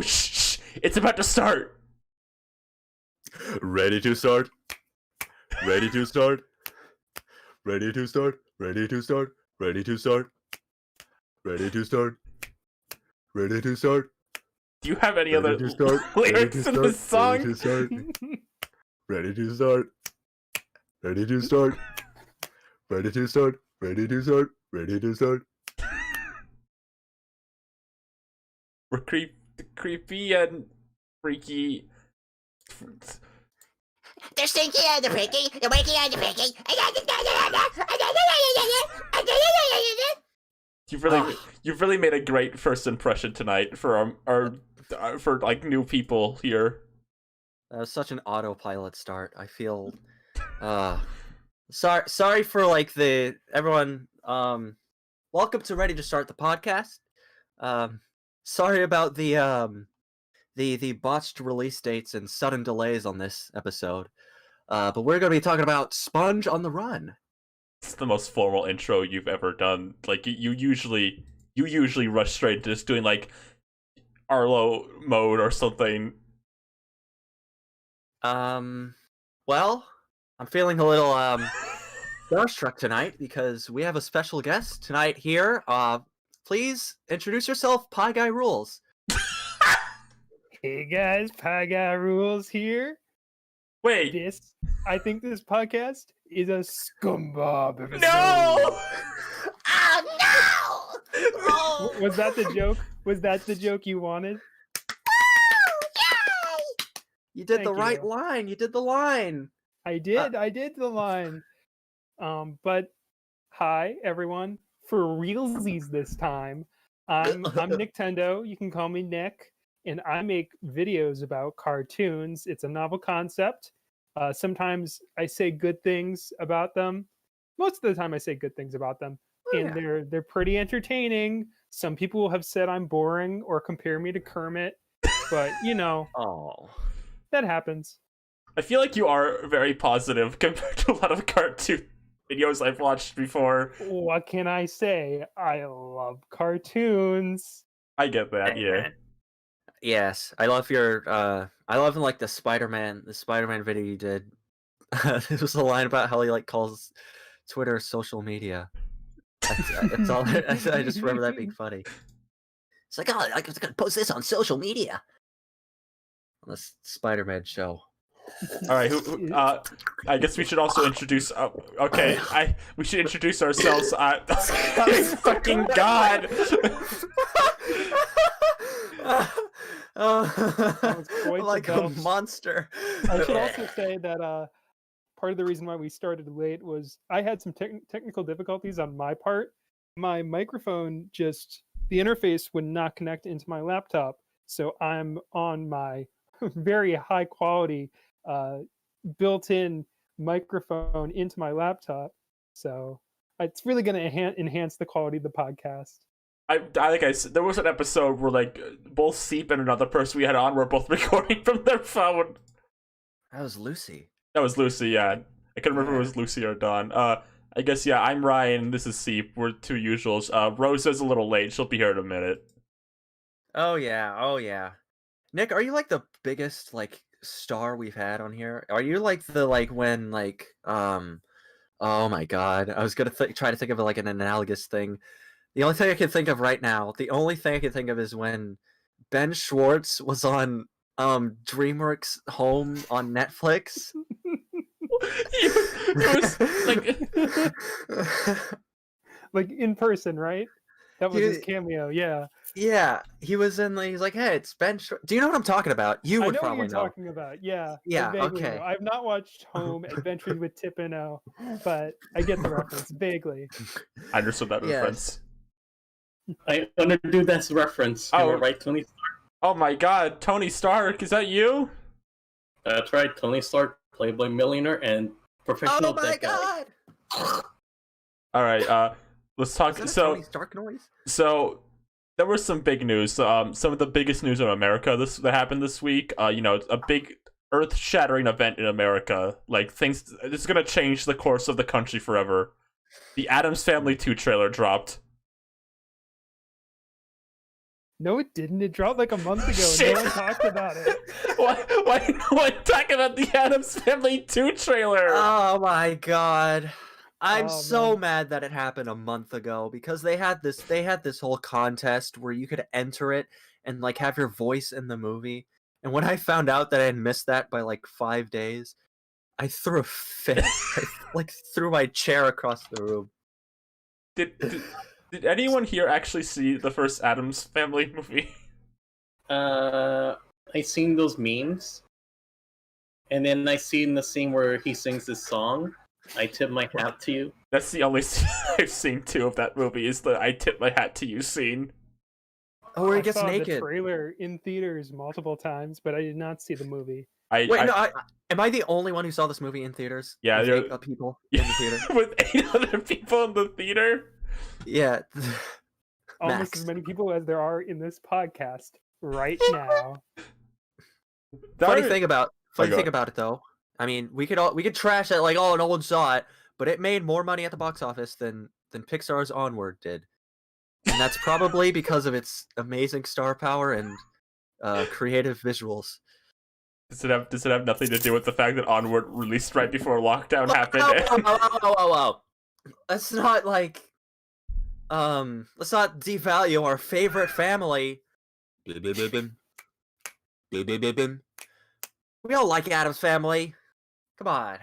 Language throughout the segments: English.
Shh! It's about to start. Ready to start? Ready to start? Ready to start? Ready to start? Ready to start? Ready to start? Ready to start? Do you have any other Ready to start? lyrics in this song? Ready to start? Ready to start? Ready to start? Ready to start? Ready to start? Ready to start? We're creepy and freaky. They're stinky and they're picky. They're waking and they're picky. You've really made a great first impression tonight for our for like new people here. That was such an autopilot start. I feel sorry for like the everyone welcome to Ready to Start the podcast. Sorry about the botched release dates and sudden delays on this episode. But we're going to be talking about Sponge on the Run. It's the most formal intro you've ever done. Like you usually rush straight into just doing like Arlo mode or something. Well, I'm feeling a little starstruck tonight because we have a special guest tonight here. Please introduce yourself, Pie Guy Rules. Hey guys, Pie Guy Rules here. Wait, I think this podcast is a scumbag episode. no! Oh no! Was that the joke? Was that the joke you wanted? You did Thank the right you. line. You did the line. I did the line. But hi everyone. For realsies this time. I'm Nintendo. You can call me Nick. And I make videos about cartoons. It's a novel concept. Sometimes I say good things about them. Most of the time I say good things about them. And they're pretty entertaining. Some people have said I'm boring or compare me to Kermit. But, you know, that happens. I feel like you are very positive compared to a lot of cartoon videos I've watched before. What can I say? I love cartoons. I get that, yeah. Yes, I love your I love like the Spider-Man video you did. It was a line about how he like calls Twitter social media. That's all. I just remember that being funny. It's like, oh, I'm gonna post this on social media. On the Spider-Man show. All right, I guess we should also introduce. We should introduce ourselves. Fucking God! quite Like the a best. monster. I should also say that part of the reason why we started late was I had some technical difficulties on my part. My microphone the interface would not connect into my laptop. So I'm on my very high quality built-in microphone into my laptop. So it's really going to enhance the quality of the podcast. Like I said, there was an episode where like both Seep and another person we had on were both recording from their phone. That was Lucy. That was Lucy, yeah. I couldn't remember if it was Lucy or Dawn. I guess, yeah, I'm Ryan, this is Seep, we're two usuals. Rosa's a little late, she'll be here in a minute. Oh yeah. Nick, are you like the biggest like star we've had on here? Are you like the when oh my god, I was gonna try to think of like an analogous thing. The only thing I can think of right now, is when Ben Schwartz was on DreamWorks Home on Netflix. It was Like in person, right? That was his cameo, yeah. Yeah, he was in. He's like, hey, it's Ben. Do you know what I'm talking about? You I would know what probably you're know. talking about, yeah. Yeah, I vaguely okay. know. I've not watched Home Adventures with Tip and O, but I get the reference vaguely. I understood that Yes. reference. I understood that reference. Am I right, Tony? Oh my god, Tony Stark, is that you? That's right, Tony Stark, Playboy millionaire and professional Oh my deck guy. god! Alright, let's talk. Is that a Tony Stark noise? So there was some big news. Some of the biggest news in America that happened this week. A big earth-shattering event in America. Like this is gonna change the course of the country forever. The Addams Family 2 trailer dropped. No, it didn't. It dropped like a month ago. And Shit. no one talked about it. Why no one talk about the Addams Family 2 trailer? Oh my god. I'm Oh, so man. mad that it happened a month ago because they had this whole contest where you could enter it and like have your voice in the movie. And when I found out that I had missed that by like 5 days, I threw a fit. I like threw my chair across the room. Did anyone here actually see the first Addams Family movie? I seen those memes, and then I seen the scene where he sings this song. I tip my hat to you. That's the only scene I've seen too of that movie is the "I tip my hat to you" scene. Oh, where he I gets saw the naked. trailer in theaters multiple times, but I did not see the movie. Wait, Wait, no, am I the only one who saw this movie in theaters? Yeah, With you're- 8 people in the theater. with 8 other people in the theater. Yeah. Almost Max. as many people as there are in this podcast right now. Funny thing about go on. it though, I mean, we could trash it like, oh, no one saw it, but it made more money at the box office than Pixar's Onward did, and that's probably because of its amazing star power and creative visuals. Does it have nothing to do with the fact that Onward released right before lockdown happened? Oh. Let's not let's not devalue our favorite family. We all like Addams Family. Come on.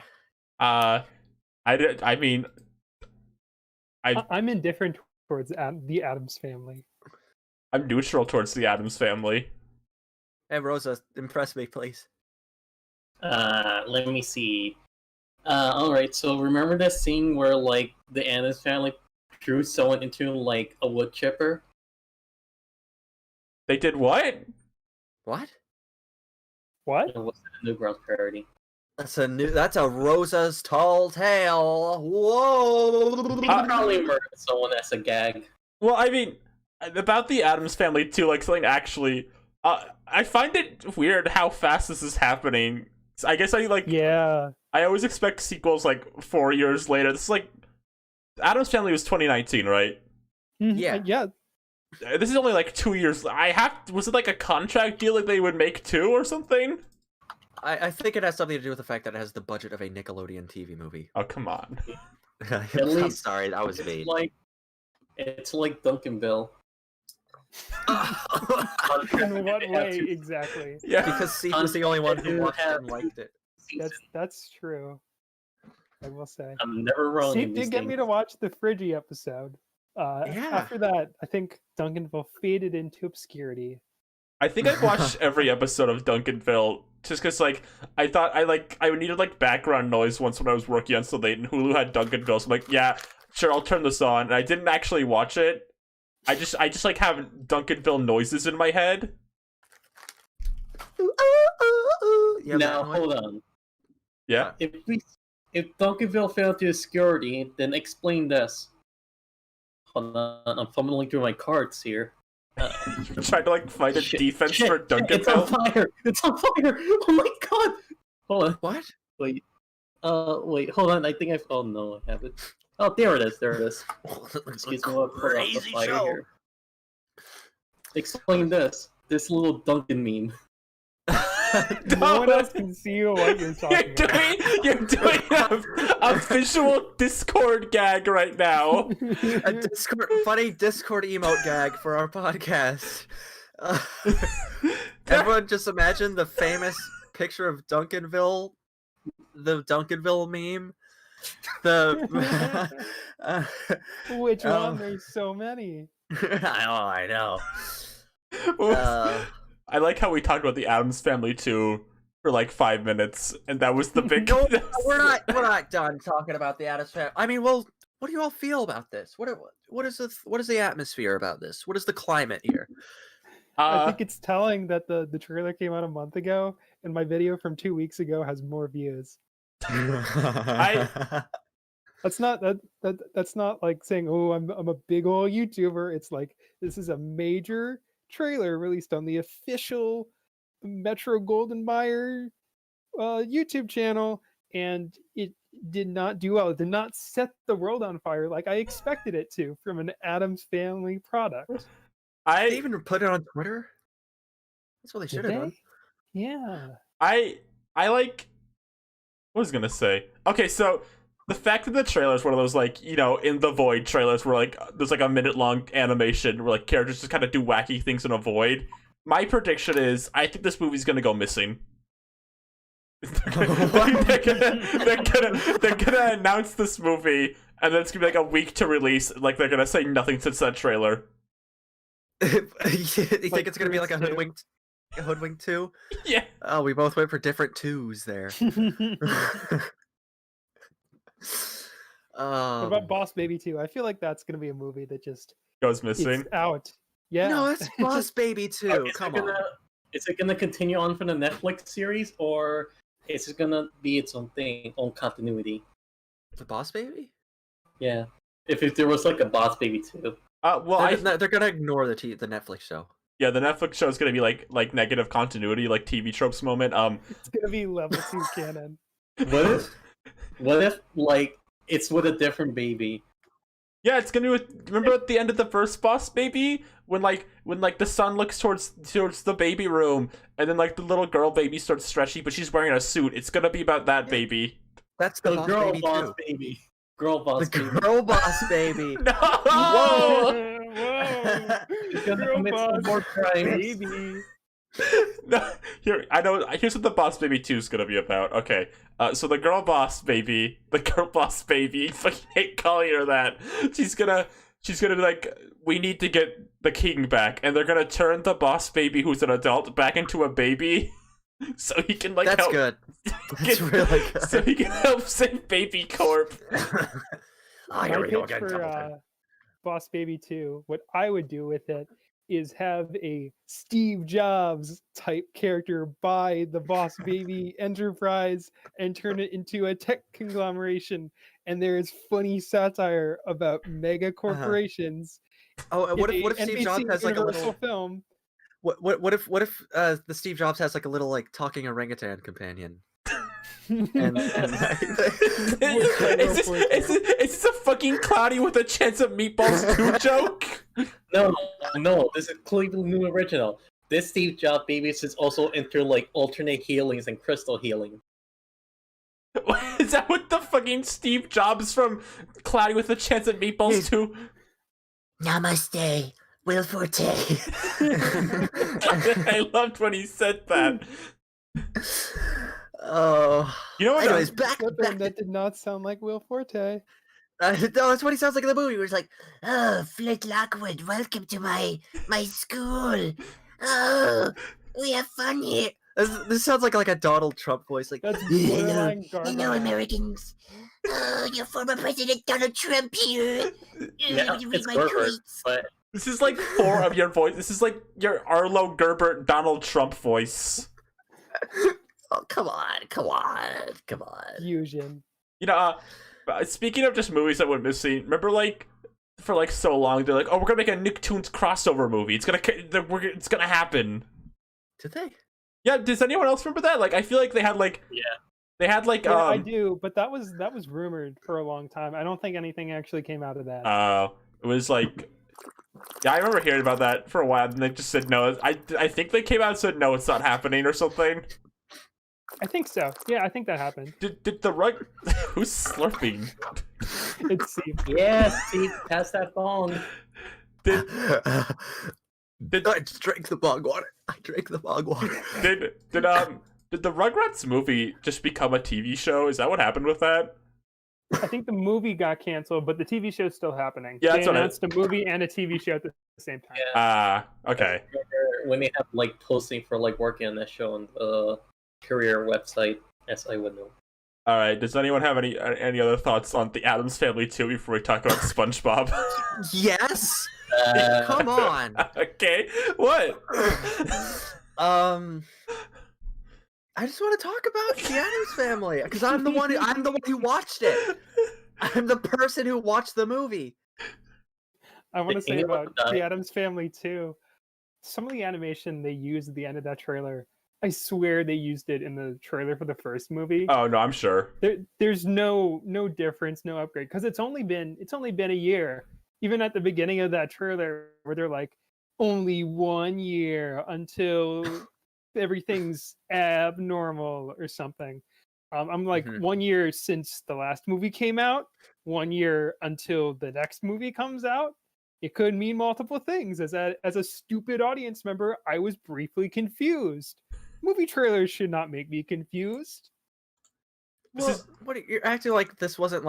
I mean, I'm indifferent towards the Addams Family. I'm neutral towards the Addams Family. Hey, Rosa, impress me, please. Let me see. Alright, so remember that scene where, like, the Addams Family threw someone into, like, a wood chipper? They did what? What? What? It was a Newgrounds parody. That's a Rosa's tall tale. Whoa! He probably murdered someone as a gag. Well, I mean, about the Addams Family too, like something actually. I find it weird how fast this is happening. I guess Yeah. I always expect sequels like 4 years later. This is like Addams Family was 2019, right? Yeah. Yeah. This is only like 2 years. Was it like a contract deal that they would make 2 or something? I think it has something to do with the fact that it has the budget of a Nickelodeon TV movie. Oh, come on. I'm least sorry, that was vague. It's like Duncanville. In what way exactly? Yeah. Because Steve was the only one who You watched it have- and liked it. That's true. I will say. I'm never wrong. Steve in did these get me things. to watch the Friggy episode. Yeah. After that, I think Duncanville faded into obscurity. I think I've watched every episode of Duncanville just because, like, I thought I needed, like, background noise once when I was working on so late, and Hulu had Duncanville, so I'm like, yeah, sure, I'll turn this on. And I didn't actually watch it. I just like, have Duncanville noises in my head. Yeah, Now, that one. hold on. Yeah. If Duncanville failed to security, then explain this. Hold on, I'm fumbling through my cards here. Trying to, like, find a Shit, defense shit, for It's on Duncanville. fire! It's on fire! Oh my god! Hold on. What? Wait. Wait, hold on. I think I've. Oh no, I have it. Oh, there it is. There it is. Excuse me, I'll pull up the fire here. Explain this. This little Duncan meme. No one else can see what you're talking about. You're doing a visual Discord gag right now. A funny Discord emote gag for our podcast. Everyone just imagine the famous picture of Duncanville, the Duncanville meme. Which Oh. one? There's so many. I know. I like how we talked about the Addams Family too for like 5 minutes, and that was the big. No, we're not done talking about the Addams Family. I mean, well, what do you all feel about this? What is the atmosphere about this? What is the climate here? I think it's telling that the trailer came out a month ago, and my video from 2 weeks ago has more views. That's not that's not like saying, oh, I'm a big old YouTuber. It's like this is a major trailer released on the official Metro Golden Mayer YouTube channel, and it did not do well. It did not set the world on fire like I expected it to from an Addams Family product. They I even put it on Twitter. That's what they Did should have they? done. Yeah. I like. What was I gonna say? Okay, so the fact that the trailer is one of those like in the void trailers where like there's like a minute long animation where like characters just kind of do wacky things in a void. My prediction is I think this movie's gonna go missing. They're gonna announce this movie and then it's gonna be like a week to release. Like they're gonna say nothing since that trailer. You think Like it's gonna be like a Cruise 2? Hoodwink 2? Yeah. Oh, we both went for different twos there. What about Boss Baby 2? I feel like that's gonna be a movie that just Goes missing. it's out. Yeah. No, it's Boss Baby 2. Come on. Is it gonna continue on for the Netflix series, or is it gonna be its own thing, own continuity? The Boss Baby? Yeah. If there was like a Boss Baby 2. Well, They're gonna ignore the Netflix show. yeah, the Netflix show is gonna be like negative continuity, like TV tropes moment. It's gonna be level 2 canon. What if like it's with a different baby? Yeah, it's gonna be. Remember at the end of the first Boss Baby when the son looks towards the baby room and then like the little girl baby starts stretchy, but she's wearing a suit. It's gonna be about that baby. That's the The Boss girl Baby Boss 2. Baby. Girl Boss The Baby. girl Boss Baby. No. Whoa! She's gonna Girl commit some Boss more crimes. Baby. No, here I know. Here's what the Boss Baby 2 is gonna be about. Okay, so the girl Boss Baby, fucking hate calling her that. She's gonna be like, we need to get the king back, and they're gonna turn the Boss Baby, who's an adult, back into a baby, so he can like That's help. good. That's really good. So he can help save Baby Corp. Oh, My here we go pitch again. for Double time. Boss Baby 2, what I would do with it is have a Steve Jobs type character buy the Boss Baby enterprise and turn it into a tech conglomeration. And there is funny satire about mega corporations. Oh, and what in if a Steve NBC Jobs has like a Universal little? film? What if the Steve Jobs has like a little like talking orangutan companion? And Is this a fucking Cloudy with a Chance of Meatballs 2 joke? No, this is completely new original. This Steve Jobs baby is also into like alternate healings and crystal healing. Is that what the fucking Steve Jobs from Cloudy with a Chance of Meatballs 2? Namaste, Will Forte. I loved when he said that. Oh, You know what? anyways, back. That did not sound like Will Forte. No, that's what he sounds like in the movie. Where he's like, Oh, Flint Lockwood, welcome to my school. Oh, we have fun here. this sounds like a Donald Trump voice. Like, That's Hello, borderline hello, gargoyle. Americans. Oh, your former president Donald Trump here. Yeah, Would you read it's my Gerber, tweets? but This is like 4 of your voice. This is like your Arlo Gerbert Donald Trump voice. Oh, come on. Fusion. Speaking of just movies that went missing, remember like for like so long they're like, oh, we're gonna make a Nicktoons crossover movie. It's gonna happen. did they? Yeah, does anyone else remember that? Like, I feel like they had like Yeah, I do, but that was rumored for a long time. I don't think anything actually came out of that. It was like, yeah, I remember hearing about that for a while, and they just said no. I think they came out and said no, it's not happening or something. I think so. Yeah, I think that happened. Did the rug? Who's slurping? It's Steve. yeah, Steve, pass that phone. Did I just drank the bog water. did the Rugrats movie just become a TV show? Is that what happened with that? I think the movie got canceled, but the TV show's still happening. Yeah, they that's what announced a movie and a TV show at the same time. Yeah. Okay. When they have like posting for like working on that show on the career website, as I would know. All right. Does anyone have any other thoughts on the Addams Family 2 before we talk about SpongeBob? Yes. Uh, Come on. Okay. What? I just want to talk about the Addams Family because I'm the one who watched it. I'm the person who watched the movie. I want to say You know about what, the Addams Family too. Some of the animation they used at the end of that trailer, I swear they used it in the trailer for the first movie. Oh no, I'm sure. There's no difference, no upgrade, because it's only been a year. Even at the beginning of that trailer, where they're like, only 1 year until everything's abnormal or something. I'm like Mhm. 1 year since the last movie came out, 1 year until the next movie comes out. It could mean multiple things. As a stupid audience member, I was briefly confused. Movie trailers should not make me confused. This Well, is- you're acting like this wasn't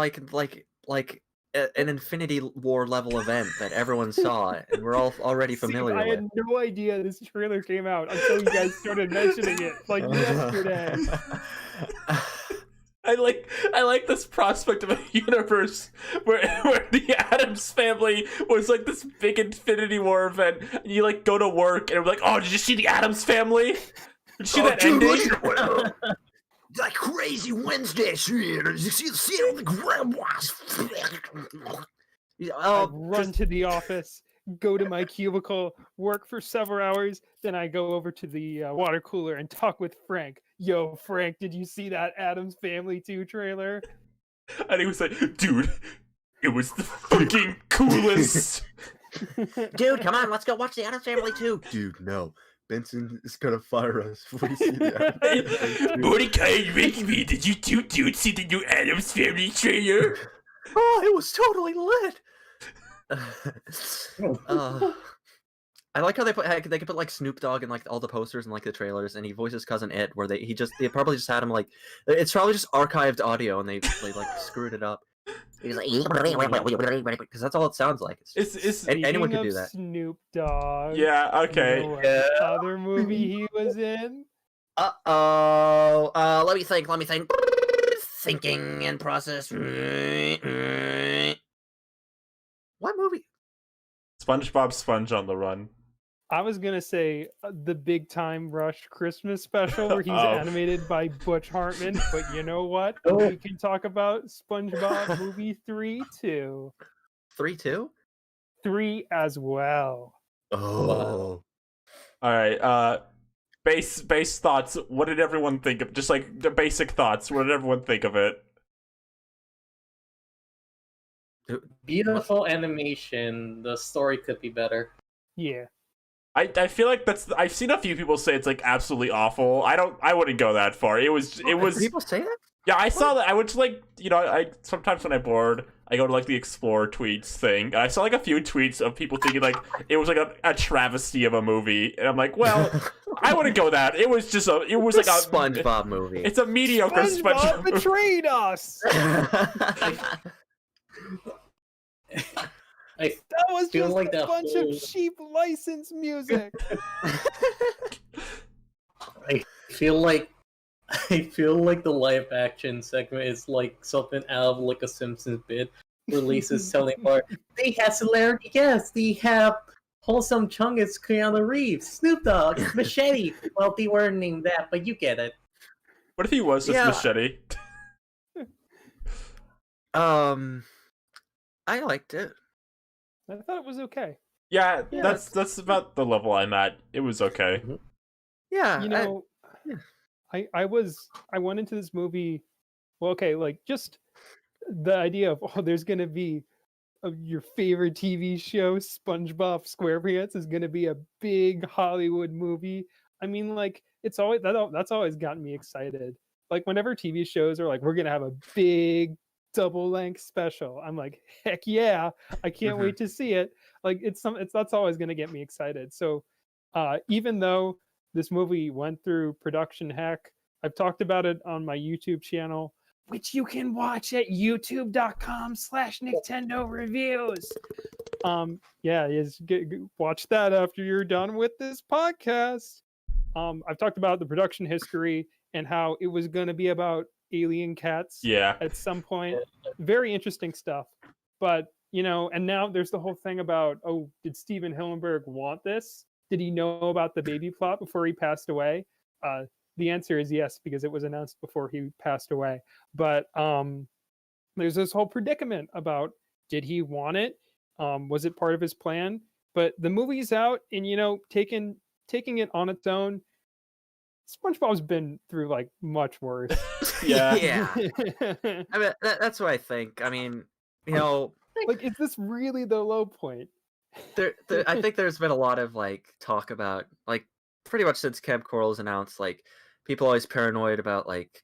an Infinity War level event that everyone saw, and we're all already See, familiar I with. had no idea this trailer came out until you guys started mentioning it like yesterday. I like this prospect of a universe where the Addams Family was like this big Infinity War event, and you like go to work and we're like, oh, did you see the Addams Family? Did you see that ending? That crazy Wednesday shit. You see all the grandmas. I Oh, run to the office, go to my cubicle, work for several hours, then I go over to the water cooler and talk with Frank. Yo, Frank, did you see that Addams Family 2 trailer? And he was like, dude, it was the fucking coolest. Dude, come on, let's go watch the Addams Family too. Dude, no. Benson is gonna fire us if we see that. Mordecai and Rigby, did you two dudes see the new Addams Family trailer? Oh, it was totally lit. I like how they could put like Snoop Dogg in like all the posters and like the trailers, and he voices Cousin Ed, where they probably just had him like it's probably just archived audio, and they like screwed it up He's like, because that's all it sounds like. It's Anyone Speaking could do of that. Snoop Dogg. yeah, okay. You know what Yeah. other movie he was in? uh-oh. Let me think. Thinking in process. What movie? SpongeBob Sponge on the Run. I was gonna say the Big Time Rush Christmas special where he's Oh. animated by Butch Hartman, but you know what? Oh. We can talk about SpongeBob movie 3 too. 3-2? 3 as well. Oh. All right. Base thoughts. What did everyone think of? Just like the basic thoughts. What did everyone think of it? Beautiful animation. The story could be better. Yeah. I feel like I've seen a few people say it's like absolutely awful. I wouldn't go that far. It was People say that? yeah, I saw that. I went to like, I sometimes when I'm bored, I go to like the explore tweets thing. And I saw like a few tweets of people thinking like it was like a travesty of a movie. And I'm like, well, I wouldn't go that. It was like a SpongeBob movie. It's a mediocre SpongeBob SpongeBob. betrayed us. I That was feel just like a that bunch whole- of cheap license music. I feel like the live action segment is like something out of like a Simpsons bit where Lisa's telling Bart, they have celebrity guests, they have wholesome Chungus, Keanu Reeves, Snoop Dogg, Machete. Well, they weren't named that, but you get it. What if he was just Yeah. Machete? I liked it. I thought it was okay. Yeah, Yeah. that's about the level I'm at. It was okay. Yeah, You know, I went into this movie. Well, okay, like just the idea of there's gonna be your favorite TV show, SpongeBob SquarePants, is gonna be a big Hollywood movie. I mean, like it's always that's always gotten me excited. Like whenever TV shows are like, we're gonna have a big double length special, I'm like, heck yeah, I can't wait to see it. Like that's always gonna get me excited. So even though this movie went through production heck, I've talked about it on my YouTube channel, which you can watch at youtube.com/Nintendo Reviews. Watch that after you're done with this podcast. I've talked about the production history and how it was going to be about alien cats Yeah. at some point. Very interesting stuff. But, and now there's the whole thing about, did Steven Hillenburg want this? Did he know about the baby plot before he passed away? The answer is yes, because it was announced before he passed away. But there's this whole predicament about, did he want it? Was it part of his plan? But the movie's out, and taking it on its own, SpongeBob's been through like much worse. Yeah. yeah. I mean, that's what I think. I mean, like, is this really the low point? I think there's been a lot of like talk about like pretty much since Camp Coral was announced, like people always paranoid about like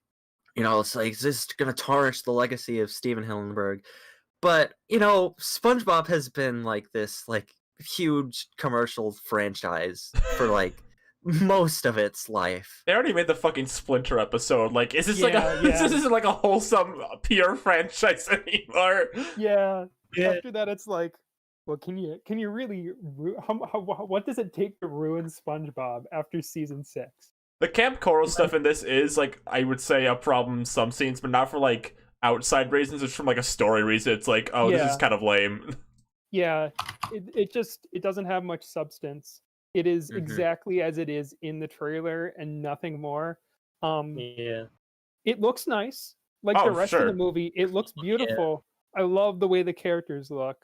it's like is this gonna tarnish the legacy of Steven Hillenburg? But SpongeBob has been like this like huge commercial franchise for like most of its life. They already made the fucking Splinter episode. Like, is this Yeah. this isn't like a wholesome pure franchise anymore? Yeah. Yeah. After that, it's like, well, can you really? What does it take to ruin SpongeBob after season 6? The Camp Coral stuff in this is like, I would say, a problem in some scenes, but not for like outside reasons. It's from like a story reason. It's like, oh, this is Yeah. kind of lame. Yeah, it doesn't have much substance. It is Mhm. exactly as it is in the trailer and nothing more. Yeah. It looks nice. Like Oh, the rest of sure. the movie, it looks beautiful. I love the way the characters look.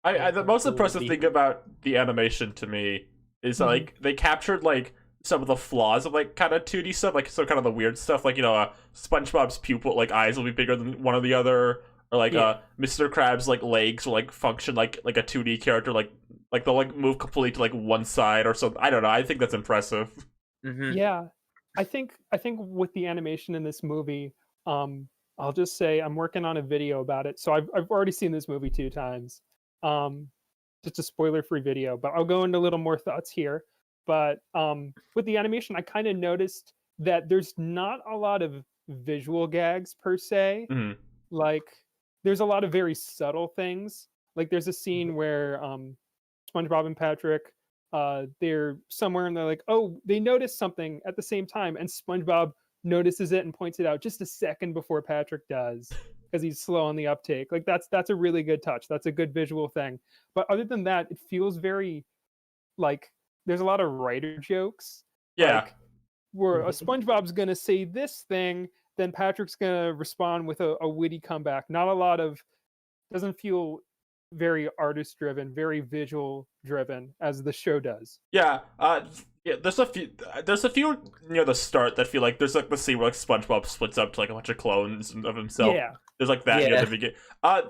The most impressive The- thing about the animation to me is Mhm. like they captured like some of the flaws of like kind of 2D stuff, like so kind of the weird stuff, like SpongeBob's pupil like eyes will be bigger than one or the other, or like Yeah. Mr. Krabs like legs will like function like a 2D character, like they'll like move completely to like one side or something. I don't know. I think that's impressive. Mhm. Yeah, I think with the animation in this movie, I'll just say I'm working on a video about it. So I've already seen this movie 2 times. Just a spoiler-free video, but I'll go into a little more thoughts here. But with the animation, I kind of noticed that there's not a lot of visual gags per se. Mhm. Like there's a lot of very subtle things. Like there's a scene where SpongeBob and Patrick they're somewhere and they're like, oh, they noticed something at the same time, and SpongeBob notices it and points it out just a second before Patrick does because he's slow on the uptake. Like that's a really good touch. That's a good visual thing. But other than that, it feels very like there's a lot of writer jokes. Yeah. Like, where a SpongeBob's gonna say this thing, then Patrick's gonna respond with a witty comeback. Not a lot of doesn't feel very artist driven, very visual driven as the show does. Yeah, yeah. There's a few near the start that feel like there's like the scene where like SpongeBob splits up to like a bunch of clones of himself. Yeah. There's like that near Yeah. the beginning. I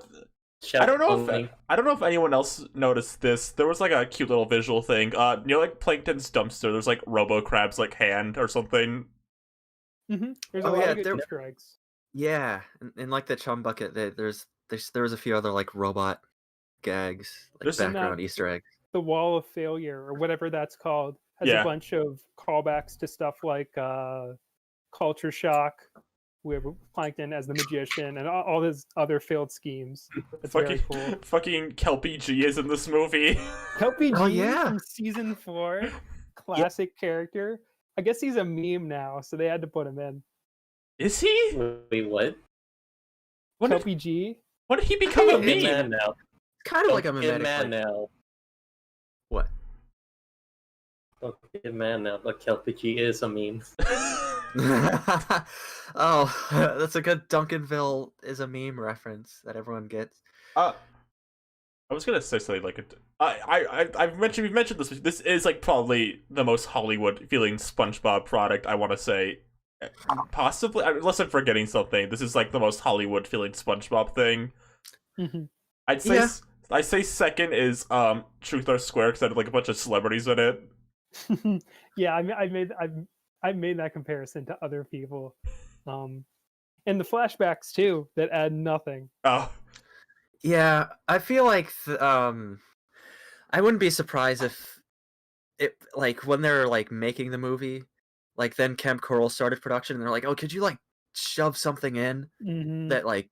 don't know Shouting. if anyone else noticed this. There was like a cute little visual thing. Near like Plankton's dumpster, there's like Robo Crab's like hand or something. There's a Oh, lot yeah, of good there- Easter eggs. Yeah, in like the chum bucket, there was a few other like robot gags, like There's some- background Easter eggs. The Wall of Failure, or whatever that's called, has Yeah. a bunch of callbacks to stuff like Culture Shock, with Plankton as the magician, and all his other failed schemes. It's very cool. Fucking Kelpie G is in this movie. Kelpie Oh, G yeah. from season 4, classic character. I guess he's a meme now, so they had to put him in. Is he? Wait, what? When did, Kelpie G. when did he become a Pumpkin meme? Man now. Kind of like a Pumpkin mimetic. Man Like, now. what? Pumpkin Man now. But Kelpie G is a meme. Oh, that's a good Duncanville is a meme reference that everyone gets. I was gonna say something like it. We've mentioned this. This is like probably the most Hollywood feeling SpongeBob product. I want to say, possibly unless I'm forgetting something. This is like the most Hollywood feeling SpongeBob thing. Mhm. I'd say Yeah. I say second is Truth or Square because I had like a bunch of celebrities in it. Yeah, I made that comparison to other people, and the flashbacks too that add nothing. Oh, Yeah, I feel like I wouldn't be surprised if it like when they're like making the movie, like then Camp Coral started production and they're like, "Oh, could you like shove something in Mhm. that like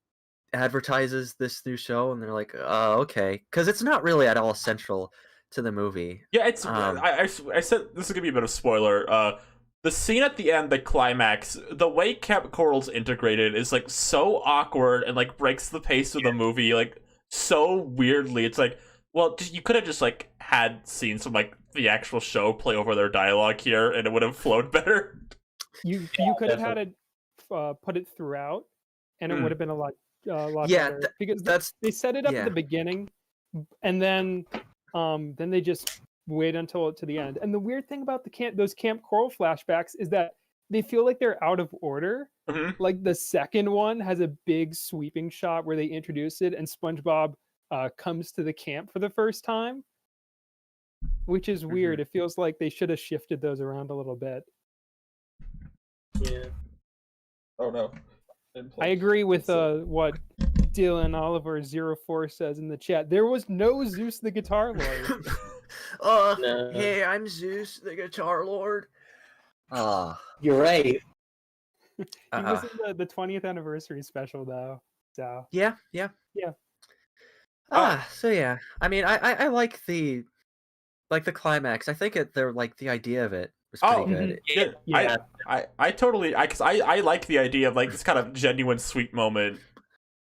advertises this new show?" And they're like, "Oh, okay," because it's not really at all central to the movie. yeah. It's Um, I said this is gonna be a bit of a spoiler. The scene at the end, the climax, the way Camp Coral's integrated is like so awkward and like breaks the pace of the movie like so weirdly. It's like, well, you could have just like had scenes from like the actual show play over their dialogue here, and it would have flowed better. You could have had it put it throughout, and it Mm. would have been a lot Yeah, better because That's they set it up yeah. at the beginning, and then they just wait until to the end. And the weird thing about those Camp Coral flashbacks is that they feel like they're out of order. Mhm. Like the second one has a big sweeping shot where they introduce it, and SpongeBob comes to the camp for the first time, which is weird. It feels like they should have shifted those around a little bit. Yeah. Oh no. I agree with what Dylan Oliver 04 says in the chat. There was no Zeus the Guitar Lord. No. Hey, I'm Zeus, the Guitar Lord. You're right. He was in the 20th anniversary special though. So Yeah. So yeah. I mean, I like the climax. I think they're like the idea of it was pretty good. Yeah, Yeah. I totally, because I like the idea of like this kind of genuine sweet moment,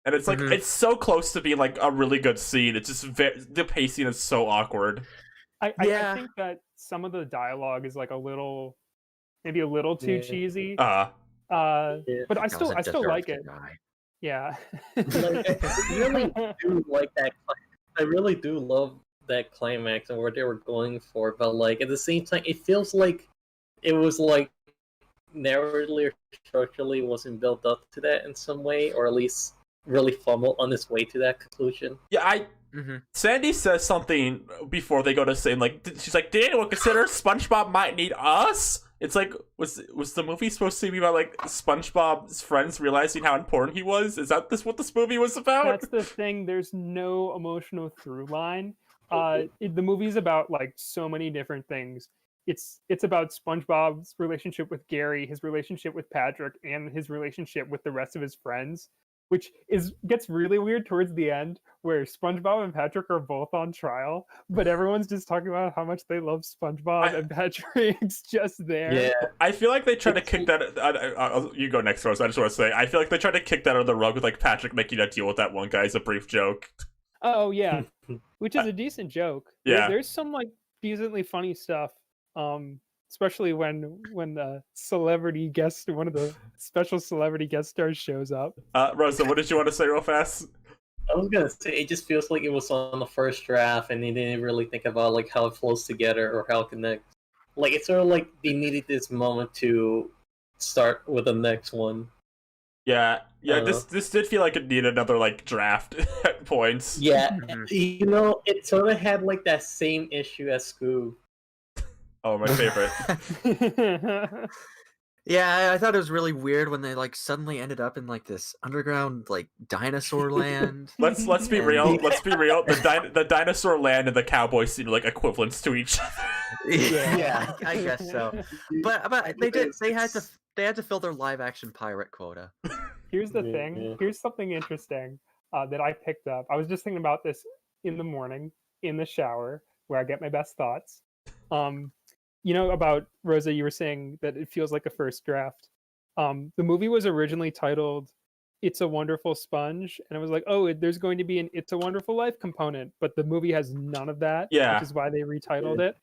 and it's like it's so close to being like a really good scene. It's just the pacing is so awkward. I think that some of the dialogue is like maybe a little too cheesy. Yeah. But I still like it. Yeah. Like, I really do like that. I really do love that climax and what they were going for, but like at the same time, it feels like it was like narratively or structurally wasn't built up to that in some way, or at least really fumbled on its way to that conclusion. Yeah, Sandy says something before they go to say, like, she's like, did anyone consider SpongeBob might need us? It's like, was the movie supposed to be about like SpongeBob's friends realizing how important he was? Is that what this movie was about? That's the thing. There's no emotional through line. The movie's about like so many different things. It's about SpongeBob's relationship with Gary, his relationship with Patrick, and his relationship with the rest of his friends, which gets really weird towards the end, where SpongeBob and Patrick are both on trial, but everyone's just talking about how much they love SpongeBob, and Patrick's just there. Yeah, I feel like they tried to kick that. You go next, Rose. I just want to say, I feel like they tried to kick that under the rug with like Patrick making a deal with that one guy as a brief joke. Oh yeah, which is a decent joke. Yeah. There's some like decently funny stuff. Especially when the celebrity guest, one of the special celebrity guest stars shows up. Rosa, what did you want to say real fast? I was gonna say it just feels like it was on the first draft, and they didn't really think about like how it flows together or how it connects. Like it's sort of like they needed this moment to start with the next one. Yeah. This did feel like it needed another like draft at points. Yeah, you know, it sort of had like that same issue as Scoob. Oh, my favorite. Yeah, I thought it was really weird when they like suddenly ended up in like this underground like dinosaur land. Let's be real. Let's be real. The dinosaur land and the cowboy seem like equivalents to each other. Yeah, I guess so. But they had to fill their live action pirate quota. Here's the thing. Yeah. Here's something interesting that I picked up. I was just thinking about this in the morning in the shower where I get my best thoughts. You know about Rosa, you were saying that it feels like a first draft. The movie was originally titled It's a Wonderful Sponge, and I was like, oh, there's going to be an It's a Wonderful Life component, but the movie has none of that, Yeah. which is why they retitled it.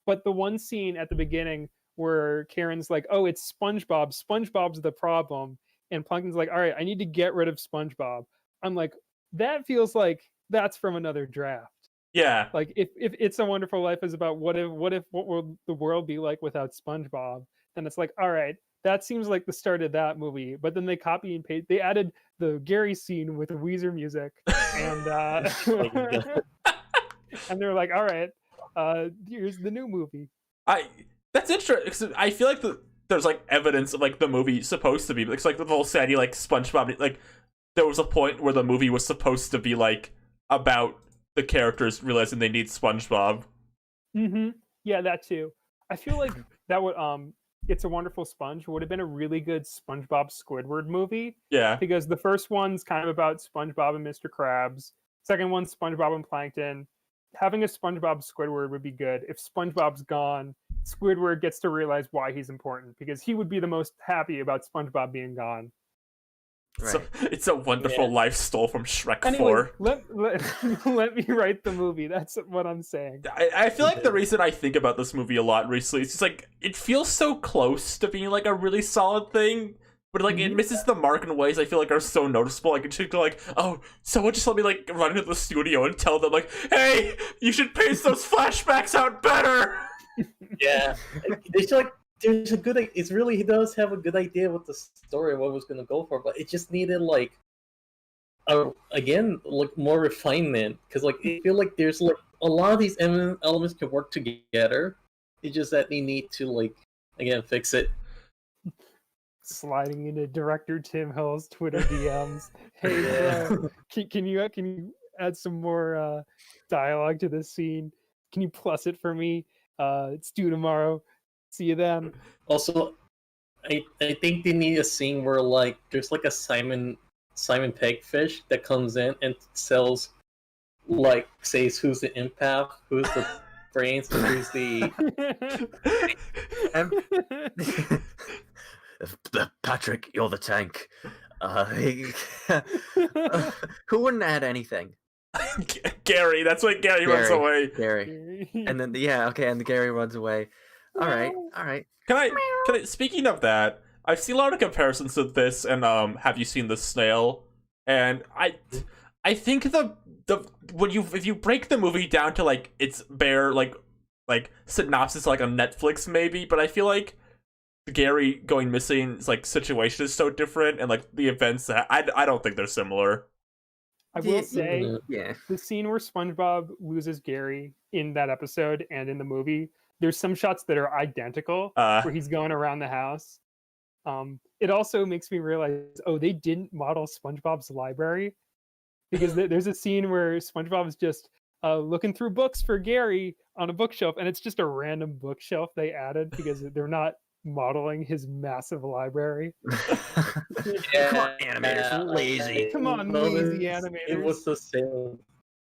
But the one scene at the beginning where Karen's like, oh, it's SpongeBob. SpongeBob's the problem. And Plankton's like, all right, I need to get rid of SpongeBob. I'm like, that feels like that's from another draft. Yeah. Like if It's a Wonderful Life is about what will the world be like without SpongeBob, then it's like, all right, that seems like the start of that movie. But then they copy and paste. They added the Gary scene with Weezer music, and and they're like, all right, here's the new movie. That's interesting. I feel like there's like evidence of like the movie supposed to be. It's like the whole Sandy like SpongeBob. Like there was a point where the movie was supposed to be like about the characters realizing they need SpongeBob. Yeah, that too. I feel like that would It's a Wonderful Sponge would have been a really good SpongeBob Squidward movie. Yeah. Because the first one's kind of about SpongeBob and Mr. Krabs. Second one's SpongeBob and Plankton. Having a SpongeBob Squidward would be good. If SpongeBob's gone, Squidward gets to realize why he's important, because he would be the most happy about SpongeBob being gone. Right. So It's a Wonderful Life stole from Shrek Anyway, 4. let me write the movie. That's what I'm saying. I feel like the reason I think about this movie a lot recently is just like it feels so close to being like a really solid thing, but like it misses the mark in ways I feel like are so noticeable. Like it should go like, oh, someone just let me like run into the studio and tell them like, hey, you should pace those flashbacks out better. Yeah, it's like there's a good. It's really he does have a good idea what the story what was gonna go for, but it just needed like again, like more refinement, because like I feel like there's like a lot of these elements can work together. It's just that they need to like again fix it. Sliding into director Tim Hill's Twitter DMs. Hey, bro, can you add some more dialogue to this scene? Can you plus it for me? It's due tomorrow. See you then. Also, I think they need a scene where like there's like a Simon Pegg fish that comes in and sells, like, says who's the empath, who's the brains, and who's the Patrick, you're the tank. Who wouldn't add anything? Gary, that's why Gary runs away. Gary. And then and the Gary runs away. All right. Can I speaking of that, I've seen a lot of comparisons to this and Have You Seen the Snail? And I think the if you break the movie down to like its bare like synopsis like on Netflix maybe, but I feel like Gary going missing like situation is so different, and like the events that I don't think they're similar. I will say, Yeah. the scene where SpongeBob loses Gary in that episode and in the movie, there's some shots that are identical where he's going around the house. It also makes me realize, they didn't model SpongeBob's library, because there's a scene where SpongeBob is just looking through books for Gary on a bookshelf, and it's just a random bookshelf they added because they're not modeling his massive library. Yeah, Come on, animators, lazy. Come on, lazy animators. It was the same.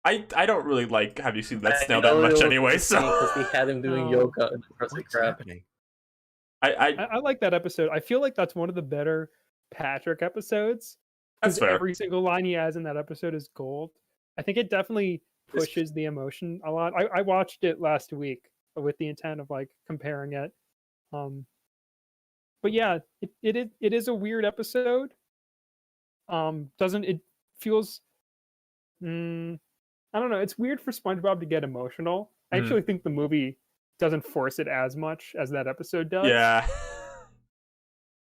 I don't really like Have You Seen that Snail that much anyway, so because they had him doing yoga and What's crap. happening? I like that episode. I feel like that's one of the better Patrick episodes. That's fair. Every single line he has in that episode is gold. I think it definitely pushes the emotion a lot. I watched it last week with the intent of like comparing it. But yeah, it is a weird episode. Doesn't it feels I don't know, it's weird for SpongeBob to get emotional. I actually think the movie doesn't force it as much as that episode does. Yeah.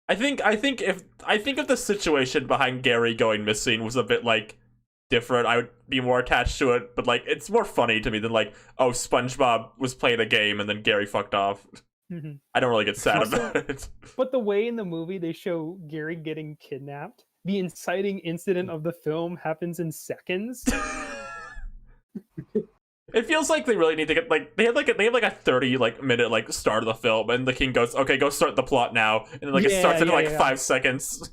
I think if the situation behind Gary going missing was a bit like different, I would be more attached to it, but like it's more funny to me than like, oh, SpongeBob was playing a game and then Gary fucked off. I don't really get sad about it. But the way in the movie they show Gary getting kidnapped, the inciting incident of the film happens in seconds. It feels like they really need to get like they have like a 30 minute like start of the film, and the king goes, okay, go start the plot now, and then like it starts in 5 seconds.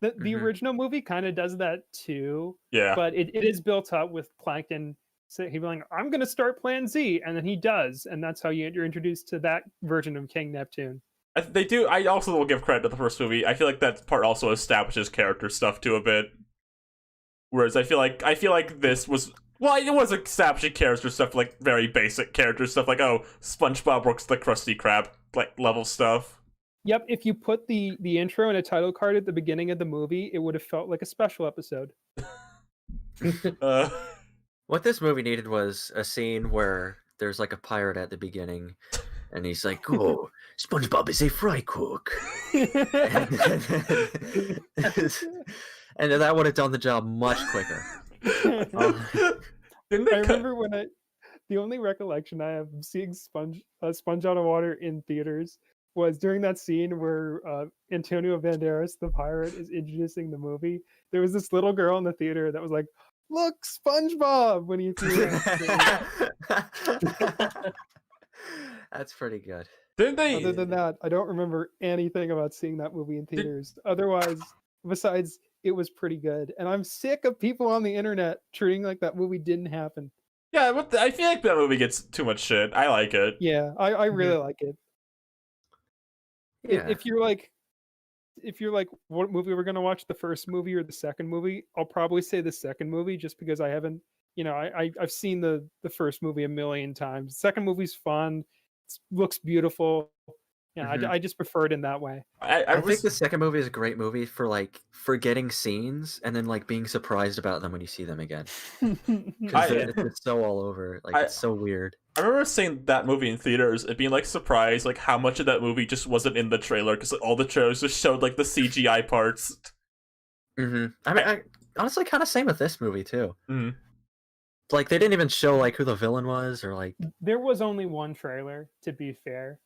The original movie kind of does that too. Yeah, but it is built up with Plankton. So he'd be like, I'm gonna start Plan Z, and then he does, and that's how you're introduced to that version of King Neptune. they do. I also will give credit to the first movie. I feel like that part also establishes character stuff too a bit, whereas I feel like this was. Well, it was establishing character stuff, like very basic character stuff, like, oh, SpongeBob works the Krusty Krab like level stuff. Yep, if you put the intro and a title card at the beginning of the movie, it would have felt like a special episode. What this movie needed was a scene where there's like a pirate at the beginning, and he's like, "Oh, SpongeBob is a fry cook," and that would have done the job much quicker. I remember the only recollection I have of seeing Sponge Out of Water in theaters was during that scene where Antonio Banderas, the pirate, is introducing the movie. There was this little girl in the theater that was like, "Look, SpongeBob!" when he threw it. That's pretty good. Didn't they? Other than that, I don't remember anything about seeing that movie in theaters. Otherwise, besides, it was pretty good. And I'm sick of people on the internet treating like that movie didn't happen. Yeah, but I feel like that movie gets too much shit. I like it. Yeah, I really like it. Yeah. If you're like, what movie we're gonna watch, the first movie or the second movie? I'll probably say the second movie, just because I haven't, I've seen the first movie a million times. The second movie's fun. It looks beautiful. Yeah, I just prefer it in that way. I think the second movie is a great movie for like forgetting scenes and then like being surprised about them when you see them again. It's so all over. Like it's so weird. I remember seeing that movie in theaters and being like surprised like how much of that movie just wasn't in the trailer, because all the trailers just showed like the CGI parts. I mean, honestly kind of same with this movie too. Mhm. Like they didn't even show like who the villain was or like. There was only one trailer, to be fair.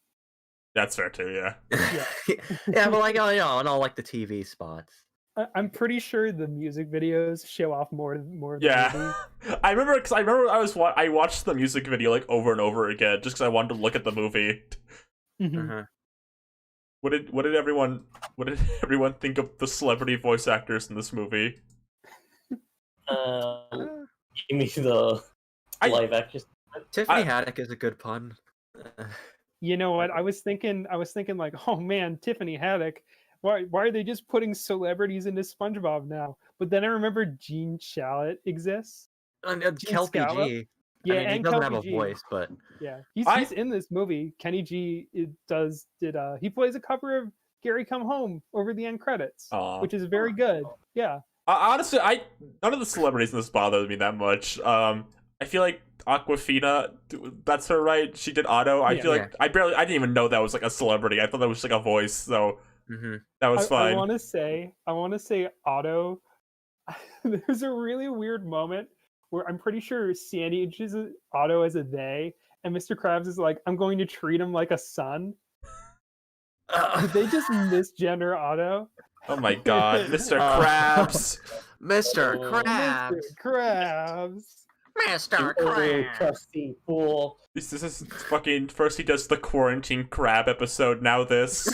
That's fair too. Yeah. Yeah, but like and all like the TV spots. I'm pretty sure the music videos show off more of the movie. Yeah. I remember because I watched the music video like over and over again just because I wanted to look at the movie. Mhm. Uh-huh. What did everyone think of the celebrity voice actors in this movie? Give me the I- live action. Tiffany Haddick is a good pun. You know what? I was thinking like, oh man, Tiffany Haddick. Why are they just putting celebrities into SpongeBob now? But then I remember Gene Shalit exists. And Gene Kelpie Scallop? G. Yeah, I mean, he and doesn't Kelpie have a G. voice, but Yeah, I- he's in this movie. Kenny G he plays a cover of Gary Come Home over the end credits, Aw. which is very good. Yeah. Honestly, none of the celebrities in this bothered me that much. I feel like Aquafina, that's her, right? She did Otto. I Yeah. feel like I didn't even know that was like a celebrity. I thought that was like a voice, so that was I fine. want to say Otto. There's a really weird moment where I'm pretty sure Sandy introduces Otto as a they, and Mr. Krabs is like, "I'm going to treat him like a son." Did they just misgender Otto? Oh my god, Mr. Oh. Krabs. Mr. Oh. Krabs. Mr. Krabs. Mr. Oh, Krabs. trusty fool. This is fucking. First he does the quarantine crab episode. Now this.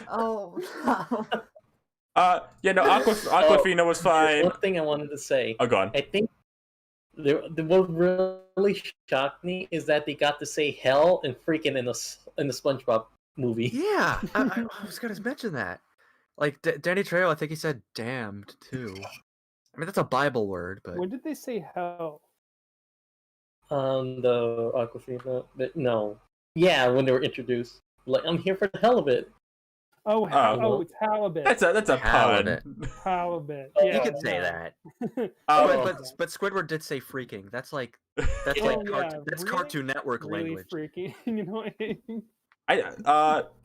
Oh, no. Yeah, no. Aquafina was fine. One thing I wanted to say. Oh, go on. I think what really shocked me is that they got to say hell and freaking in the SpongeBob movie. Yeah, I was gonna mention that. Like Danny Trejo, I think he said "damned" too. I mean, that's a Bible word, but When did they say hell? The Aquafina, but no, yeah, when they were introduced, like I'm here for the hell of it. Oh, Oh. it's halibut. That's a Halibut. pun. halibut. Oh, Yeah, you can say no. that. Oh, But Squidward did say "freaking." That's like Oh, that's yeah, that's really- Cartoon Network Really language. freaking annoying.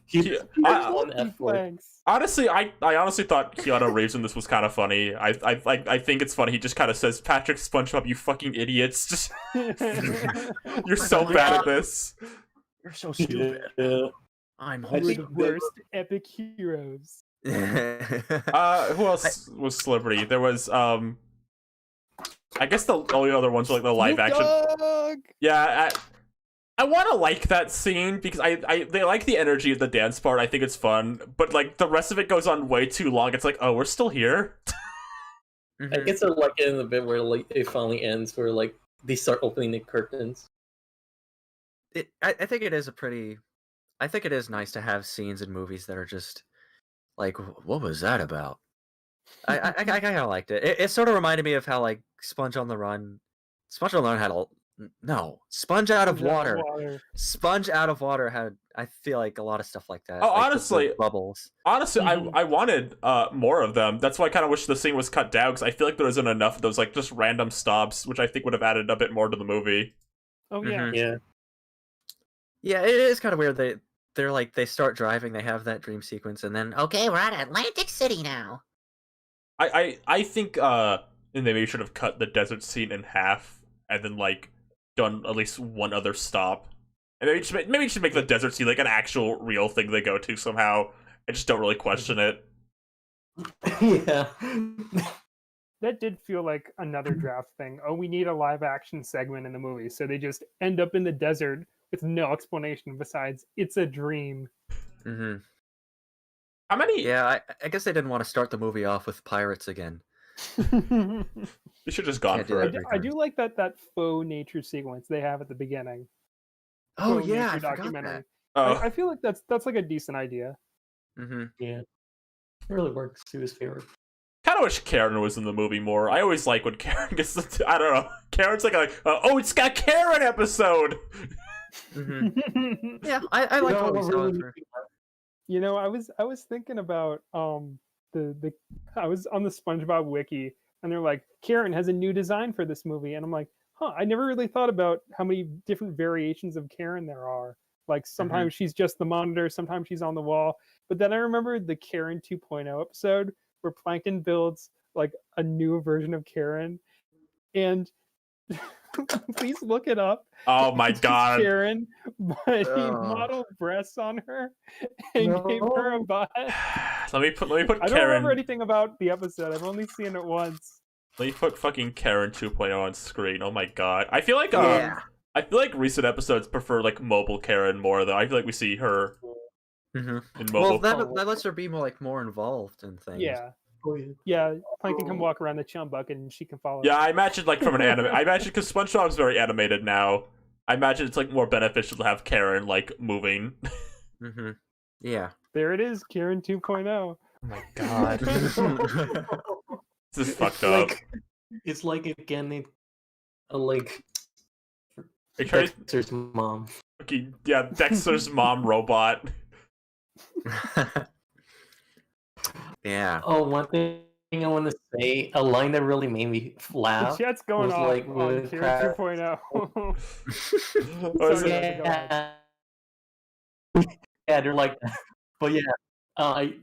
He's I- one F word. Thanks. honestly, I honestly thought Keanu Reeves in this was kind of funny. I think it's funny. He just kind of says, "Patrick SpongeBob, you fucking idiots! Just you're so bad at this." You're so stupid. Yeah. I'm I We're think the that- worst epic heroes. Who else was celebrity? There was I guess the only other ones were like the live Snoop action. Dogg! Yeah, I want to like that scene because they like the energy of the dance part. I think it's fun, but like the rest of it goes on way too long. It's like, oh, we're still here. I guess I like it in the bit where like it finally ends, where like they start opening the curtains. I think it is I think it is nice to have scenes in movies that are just like, what was that about? I kind of liked it. It sort of reminded me of how like Sponge on the Run had Sponge Out of Water. Sponge Out of Water had, I feel like, a lot of stuff like that. Oh, like the honestly, bubbles. Honestly, Mhm. I wanted more of them. That's why I kind of wish the scene was cut down because I feel like there isn't enough of those like just random stops, which I think would have added a bit more to the movie. Oh yeah. Mhm. Yeah. Yeah, it is kind of weird. They're like they start driving, they have that dream sequence, and then Okay, we're at Atlantic City now. I think they maybe should have cut the desert scene in half and then like done at least one other stop. And maybe you should make the desert scene like an actual real thing they go to somehow. I just don't really question it. Yeah. That did feel like another draft thing. Oh, we need a live action segment in the movie. So they just end up in the desert with no explanation besides it's a dream. hmm How many? yeah, I guess they didn't want to start the movie off with pirates again. You should have just gone Can't do for that it. every I do like that faux nature sequence they have at the beginning. Oh Faux yeah, I nature forgot documentary. that. Oh, I feel like that's like a decent idea. hmm Yeah. It really works to his favor. kind of wish Karen was in the movie more. I always like when Karen gets the. I don't know. Karen's like oh, it's got Karen episode. hmm Yeah, I like what we saw. of her. You know, I was thinking about the I was on the SpongeBob wiki and they're like, Karen has a new design for this movie, and I'm like, huh, I never really thought about how many different variations of Karen there are. Like sometimes she's just the monitor, sometimes she's on the wall. But then I remembered the Karen 2.0 episode where Plankton builds like a new version of Karen, and please look it up. Oh my It's just god. Karen, but he Oh. modeled breasts on her and gave her a No. butt. Let me put I don't remember Karen. anything about the episode. I've only seen it once. Let me put fucking Karen 2.0 on screen. Oh my god. I feel like Yeah. I feel like recent episodes prefer like mobile Karen more though. I feel like we see her hmm in Well, mobile. that lets her be more involved in things. Yeah, Oh, yeah. yeah. Plankton can walk around the chum bucket and she can follow. Yeah, I imagine like from an anime. I imagine because SpongeBob's very animated now. I imagine it's like more beneficial to have Karen like moving. hmm Yeah. There it is, Karen 2.0. Oh my god. This is fucked It's up. like, it's like again, like Are you trying to- Dexter's mom. okay, yeah, Dexter's mom robot. yeah. Oh, one thing I want to say, a line that really made me The laugh. chat's going was off like on with Karen Crab. 2.0. Or is Sorry, it- go ahead. Yeah, they're like, but yeah,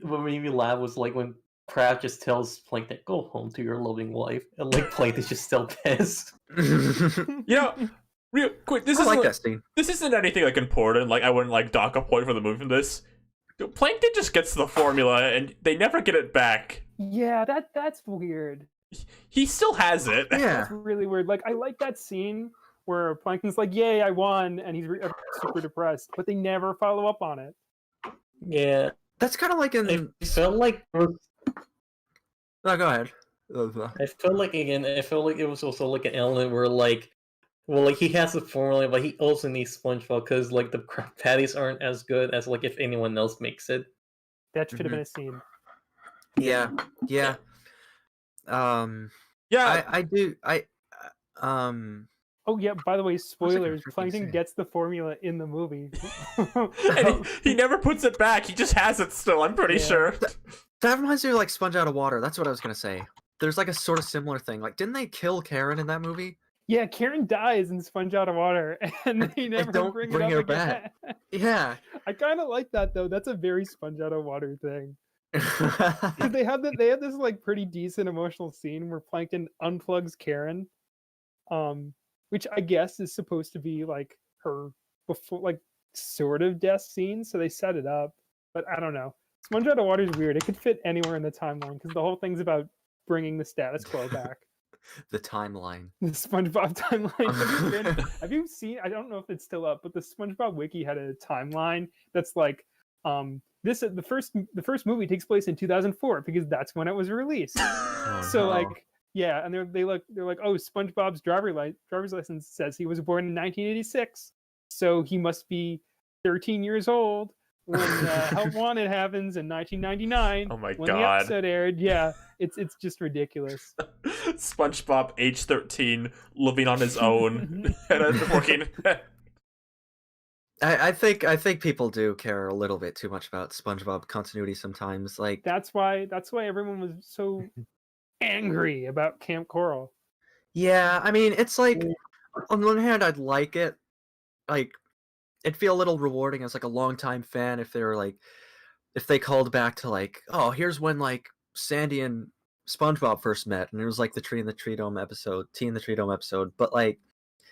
what made me laugh was like when Crab just tells Plankton, "Go home to your loving wife," and like Plankton's just still pissed. You know, real quick, this I like isn't that scene. this isn't anything like important. Like I wouldn't like dock a point for the movie from this. Plankton just gets the formula and they never get it back. Yeah, that's weird. He still has it. Yeah. That's really weird. Like, I like that scene where Plankton's like, "Yay, I won," and he's super depressed, but they never follow up on it. Yeah, That's kind of like in. I felt like No, go ahead. I felt like again, I felt like it was also like an element where like, well, like he has the formula, but he also needs SpongeBob because like the crab patties aren't as good as like if anyone else makes it. That should have been a scene. Yeah. Yeah. Yeah, I do. Um. Oh yeah, by the way, spoilers. freaking Plankton say? gets the formula in the movie. and he never puts it back. He just has it still. I'm pretty Yeah. sure. That reminds me of like Sponge Out of Water. That's what I was gonna say. There's like a sort of similar thing. Like, didn't they kill Karen in that movie? Yeah, Karen dies in Sponge Out of Water, and they never don't bring bring it her up again. Yeah. I kind of like that though. That's a very Sponge Out of Water thing. 'Cause they had this like pretty decent emotional scene where Plankton unplugs Karen, which I guess is supposed to be like her before, like sort of death scene. So they set it up, but I don't know. Sponge Out of Water is weird. It could fit anywhere in the timeline because the whole thing's about bringing the status quo back. The timeline. The SpongeBob timeline. Have you seen? I don't know if it's still up, but the SpongeBob wiki had a timeline that's like, the first movie takes place in 2004 because that's when it was released. Oh, So no. like, yeah, and they're like, oh, SpongeBob's driver's license says he was born in 1986, so he must be 13 years old when Help Wanted happens in 1999. Oh my when the God. episode aired. Yeah, it's just ridiculous. SpongeBob, age 13, living on his own and working. I think people do care a little bit too much about SpongeBob continuity sometimes. Like, That's why everyone was so angry about Camp Coral. yeah, I mean, it's like on the one hand, I'd like it. Like, it'd feel a little rewarding as like a longtime fan if they were like, if they called back to like, oh, here's when like Sandy and SpongeBob first met, and it was like the Tea in the Tree Dome episode. But like,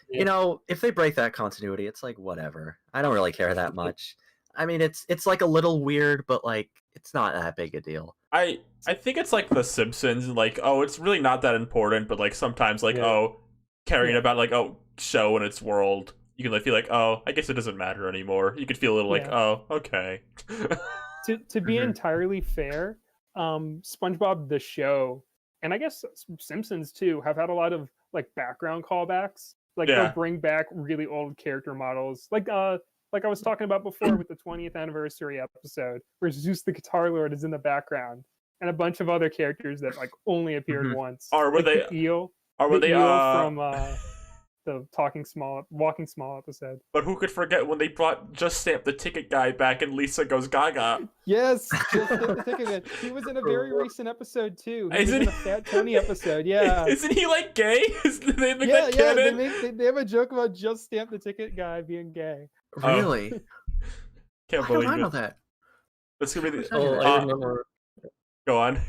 Yeah. you know, if they break that continuity, it's like whatever. I don't really care that much. I mean, it's like a little weird, but like, it's not that big a deal. I think it's like The Simpsons, like, oh, it's really not that important, but like sometimes like, Yeah. oh, caring Yeah. about like, oh, show and its world, you can like feel like, oh, I guess it doesn't matter anymore. You could feel a little like, Yeah. oh, okay. To be Mhm. entirely fair, SpongeBob the show, and I guess Simpsons too, have had a lot of like background callbacks. Like Yeah. they'll bring back really old character models, like I was talking about before with the 20th anniversary episode, where Zeus the Guitar Lord is in the background, and a bunch of other characters that like only appeared Mhm. once. Or were like they- the eel? Or were the they eel from the Walking Small episode? but who could forget when they brought Just Stamp the Ticket guy back and Lisa goes gaga? Yes, just the ticket man. He was in a very recent episode too. He was Isn't in a he- Fat Tony episode. Yeah. Isn't he like gay? Did they make Yeah, that yeah, canon? they have a joke about Just Stamp the Ticket guy being gay. Oh. Really? Can't How did believe I know it. that? That's gonna be the. Oh, I remember. Go on.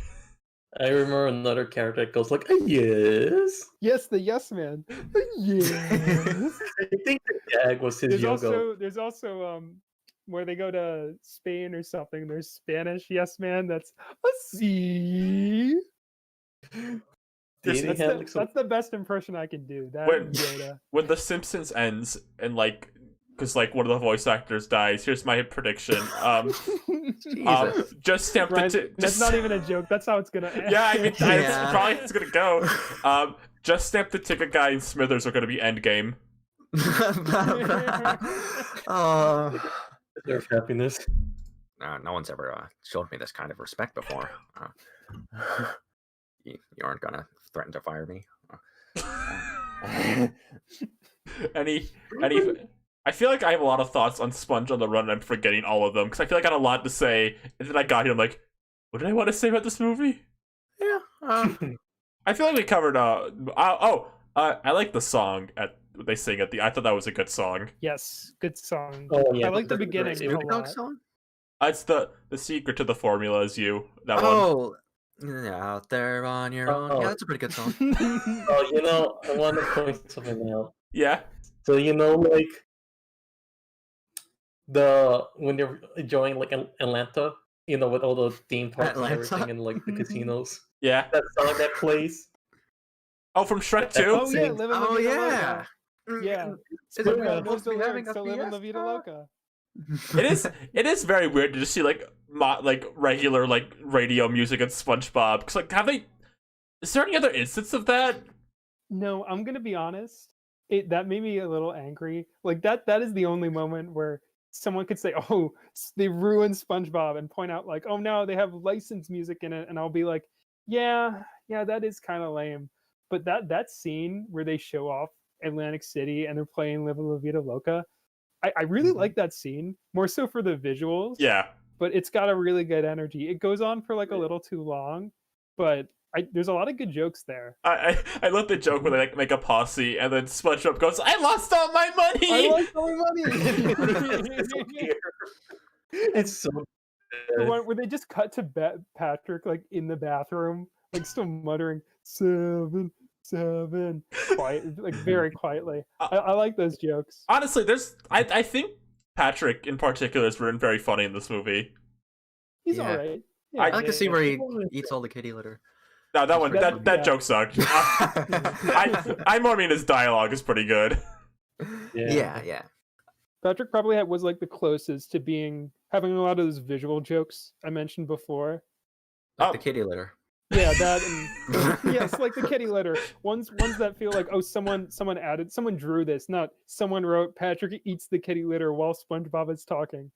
I remember another character that goes like, yes. Yes, the yes man. Yes. I think the gag was his yoga. There's also where they go to Spain or something. There's Spanish yes man. That's a C. Did he That's have, the, like, some- that's the best impression I can do. That When- and Yoda. When The Simpsons ends and like, because like one of the voice actors dies, here's my prediction. Jesus. Just stamp Ryan, the that's not even a joke. That's how it's gonna end. Yeah, I mean, Yeah. that's probably how it's gonna go. Just stamp the ticket guy and Smithers are gonna be endgame. Deserve happiness. No one's ever showed me this kind of respect before. You aren't gonna threaten to fire me. Any, I feel like I have a lot of thoughts on Sponge on the Run, and I'm forgetting all of them because I feel like I had a lot to say, and then I got here. I'm like, what did I want to say about this movie? Yeah. I feel like we covered. I like the song at they sing at the. I thought that was a good song. Yes, good song. Oh yeah, I like the that's beginning great. a Snoop Dogg lot. song? It's the secret to the formula is you. That one. Oh, out there on your own. Oh. Yeah, that's a pretty good song. Oh, I want to point something out. Yeah. So like when they're enjoying like Atlanta, with all the theme parks Atlanta? and everything, and like the casinos. Yeah. That song that plays. Oh, from Shrek 2? Oh yeah, Sing. live in La Oh Vida yeah. Loca. Yeah. Is it SpongeBob supposed knows to the be having lyrics a to live in La Vida fiesta? Loca. It is very weird to just see like regular like radio music and SpongeBob. Cause like is there any other instance of that? No, I'm gonna be honest. That made me a little angry. Like that is the only moment where someone could say, "Oh, they ruined SpongeBob," and point out like, "Oh no, they have licensed music in it," and I'll be like, "Yeah, that is kind of lame." But that scene where they show off Atlantic City and they're playing "Live La Vida Loca," I really like that scene more so for the visuals. Yeah. But it's got a really good energy. It goes on for like a little too long, but there's a lot of good jokes there. I love the joke where they like make a posse and then SpongeBob goes, "I lost all my money." I lost all my money. It's so The one where they just cut to Patrick like in the bathroom, like still muttering 7, 7, quiet, like very quietly. I like those jokes. Honestly, I think Patrick in particular is written very funny in this movie. He's Yeah. all right. I I like to see where he Yeah. eats all the kitty litter. No, that one That- that yeah. joke sucked. I more mean his dialogue is pretty good. Yeah. Patrick probably was like the closest to having a lot of those visual jokes I mentioned before. Like Oh. the kitty litter. Yeah, that and yes, like the kitty litter. Ones that feel like, oh, someone drew this, not someone wrote Patrick eats the kitty litter while SpongeBob is talking.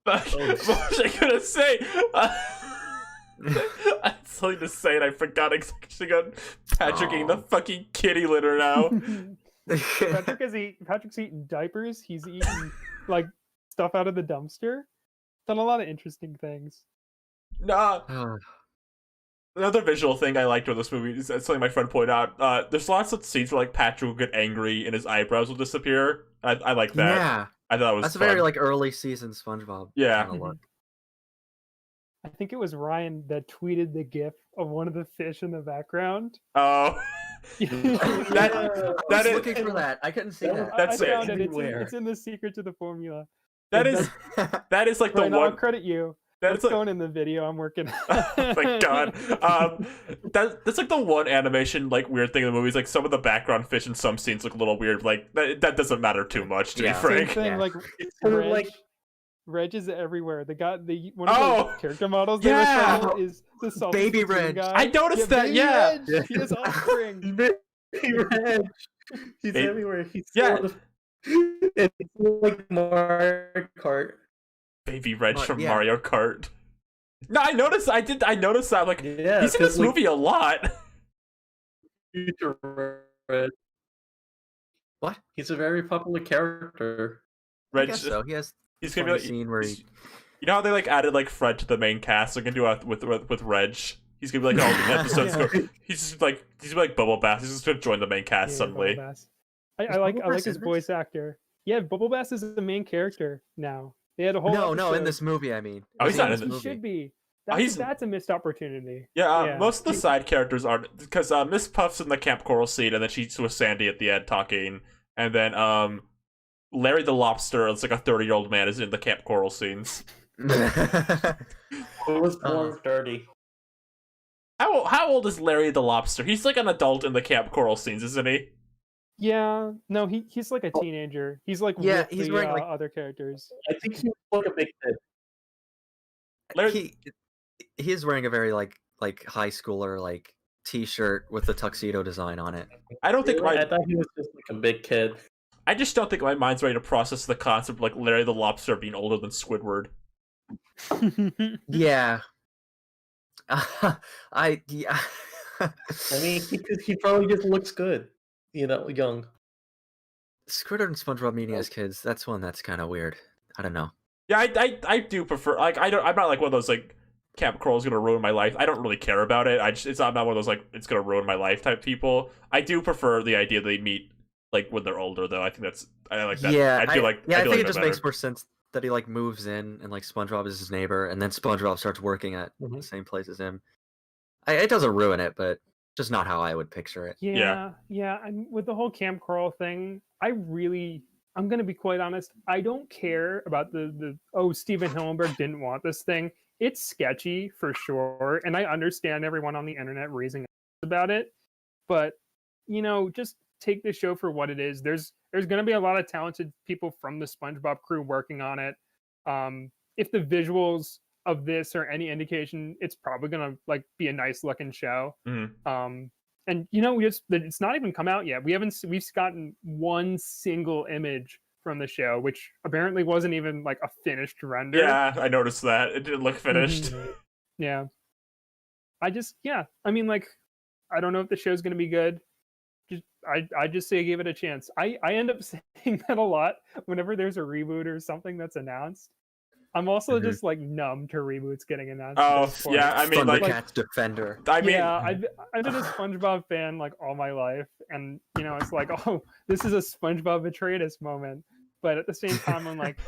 But what was I gonna say? I had something to say and I forgot exactly. Patrick eating the Aw. fucking kitty litter now. Patrick's eating diapers. He's eating like stuff out of the dumpster. Done a lot of interesting things. Nah. Oh, Another visual thing I liked with this movie is something my friend pointed out. There's lots of scenes where like Patrick will get angry and his eyebrows will disappear. I like that. yeah. I thought it was That's a fun. very like early season SpongeBob. Yeah. kinda look. I think it was Ryan that tweeted the gif of one of the fish in the background. Oh, Yeah. that I was is looking for that. I couldn't see that. That's I it. found it. Everywhere. It's in the secret to the formula. that is that is like the Ryan, I'll one. credit you. That's It's like, going in the video I'm working on. oh my god. That's like the one animation like weird thing in the movie is like some of the background fish in some scenes look a little weird. Like that doesn't matter too much to Yeah. be Same frank. thing, Yeah. like It's sort of Reg, like Reg is everywhere. One of Oh! the character models they Yeah! resemble is the Salty Baby Splatoon Reg. guy. I noticed that, Baby yeah. Reg! He has offspring. Reg. He's It- everywhere. He's yeah. sort of, it's like Mario Kart. Baby Reg from yeah. Mario Kart. No, I noticed that like Yeah, he's in 'cause, this like, movie a lot. Future Reg. What? He's a very popular character. I Reg, guess so. He has he's funny gonna be like, scene where he. you know how they like added like Fred to the main cast? They're gonna do it with Reg. He's gonna be like all the episodes. Yeah. He's just like Bubble Bass. He's just gonna join the main cast Yeah, suddenly. Bubble Bass. I Is like Bubble I like Bass his in this? voice actor. Yeah, Bubble Bass is the main character now. They had a whole No, in episode- this movie, I mean. Oh, he's not in He this should be. Oh, That's a missed opportunity. Yeah, most of the side characters are because Miss Puff's in the Camp Coral scene, and then she's with Sandy at the end talking, and then Larry the Lobster, it's like a 30-year-old man, is in the Camp Coral scenes. Who was born dirty? How old is Larry the Lobster? He's like an adult in the Camp Coral scenes, isn't he? Yeah, no, he's like a teenager. He's like Yeah, with he's the wearing, like- other characters. I think he was like a big kid. Larry- he is wearing a very like high schooler like t-shirt with the tuxedo design on it. I don't think I thought he was just like a big kid. I just don't think my mind's ready to process the concept of like Larry the Lobster being older than Squidward. Yeah. Yeah. I mean, he probably just looks good, young. Squidward and SpongeBob meeting as kids. That's one that's kind of weird. I don't know. Yeah, I do prefer like I'm not like one of those like Camp Coral's gonna ruin my life. I don't really care about it. I'm not one of those like it's gonna ruin my life type people. I do prefer the idea they meet like when they're older though. I think I like that. Yeah, I think it that just better. makes more sense that he like moves in and like SpongeBob is his neighbor, and then SpongeBob starts working at the same place as him. It doesn't ruin it, but just not how I would picture it. Yeah. And with the whole Camp Coral thing, I'm gonna be quite honest. I don't care about the Steven Hillenburg didn't want this thing. It's sketchy for sure, and I understand everyone on the internet raising about it. But just take the show for what it is. There's gonna be a lot of talented people from the SpongeBob crew working on it. If the visuals of this are any indication, it's probably gonna like be a nice looking show. Mhm. And it's not even come out yet. We've gotten one single image from the show, which apparently wasn't even like a finished render. Yeah, I noticed that. It didn't look finished. Yeah. I mean, like, I don't know if the show's gonna be good. I just say give it a chance. I end up saying that a lot whenever there's a reboot or something that's announced. I'm also just like numb to reboots getting announced. at Oh this point. yeah, I mean like Thundercats Defender. I mean Yeah, I've been a SpongeBob fan like all my life, and it's like, oh, this is a SpongeBob betrayed us moment. But at the same time, I'm like,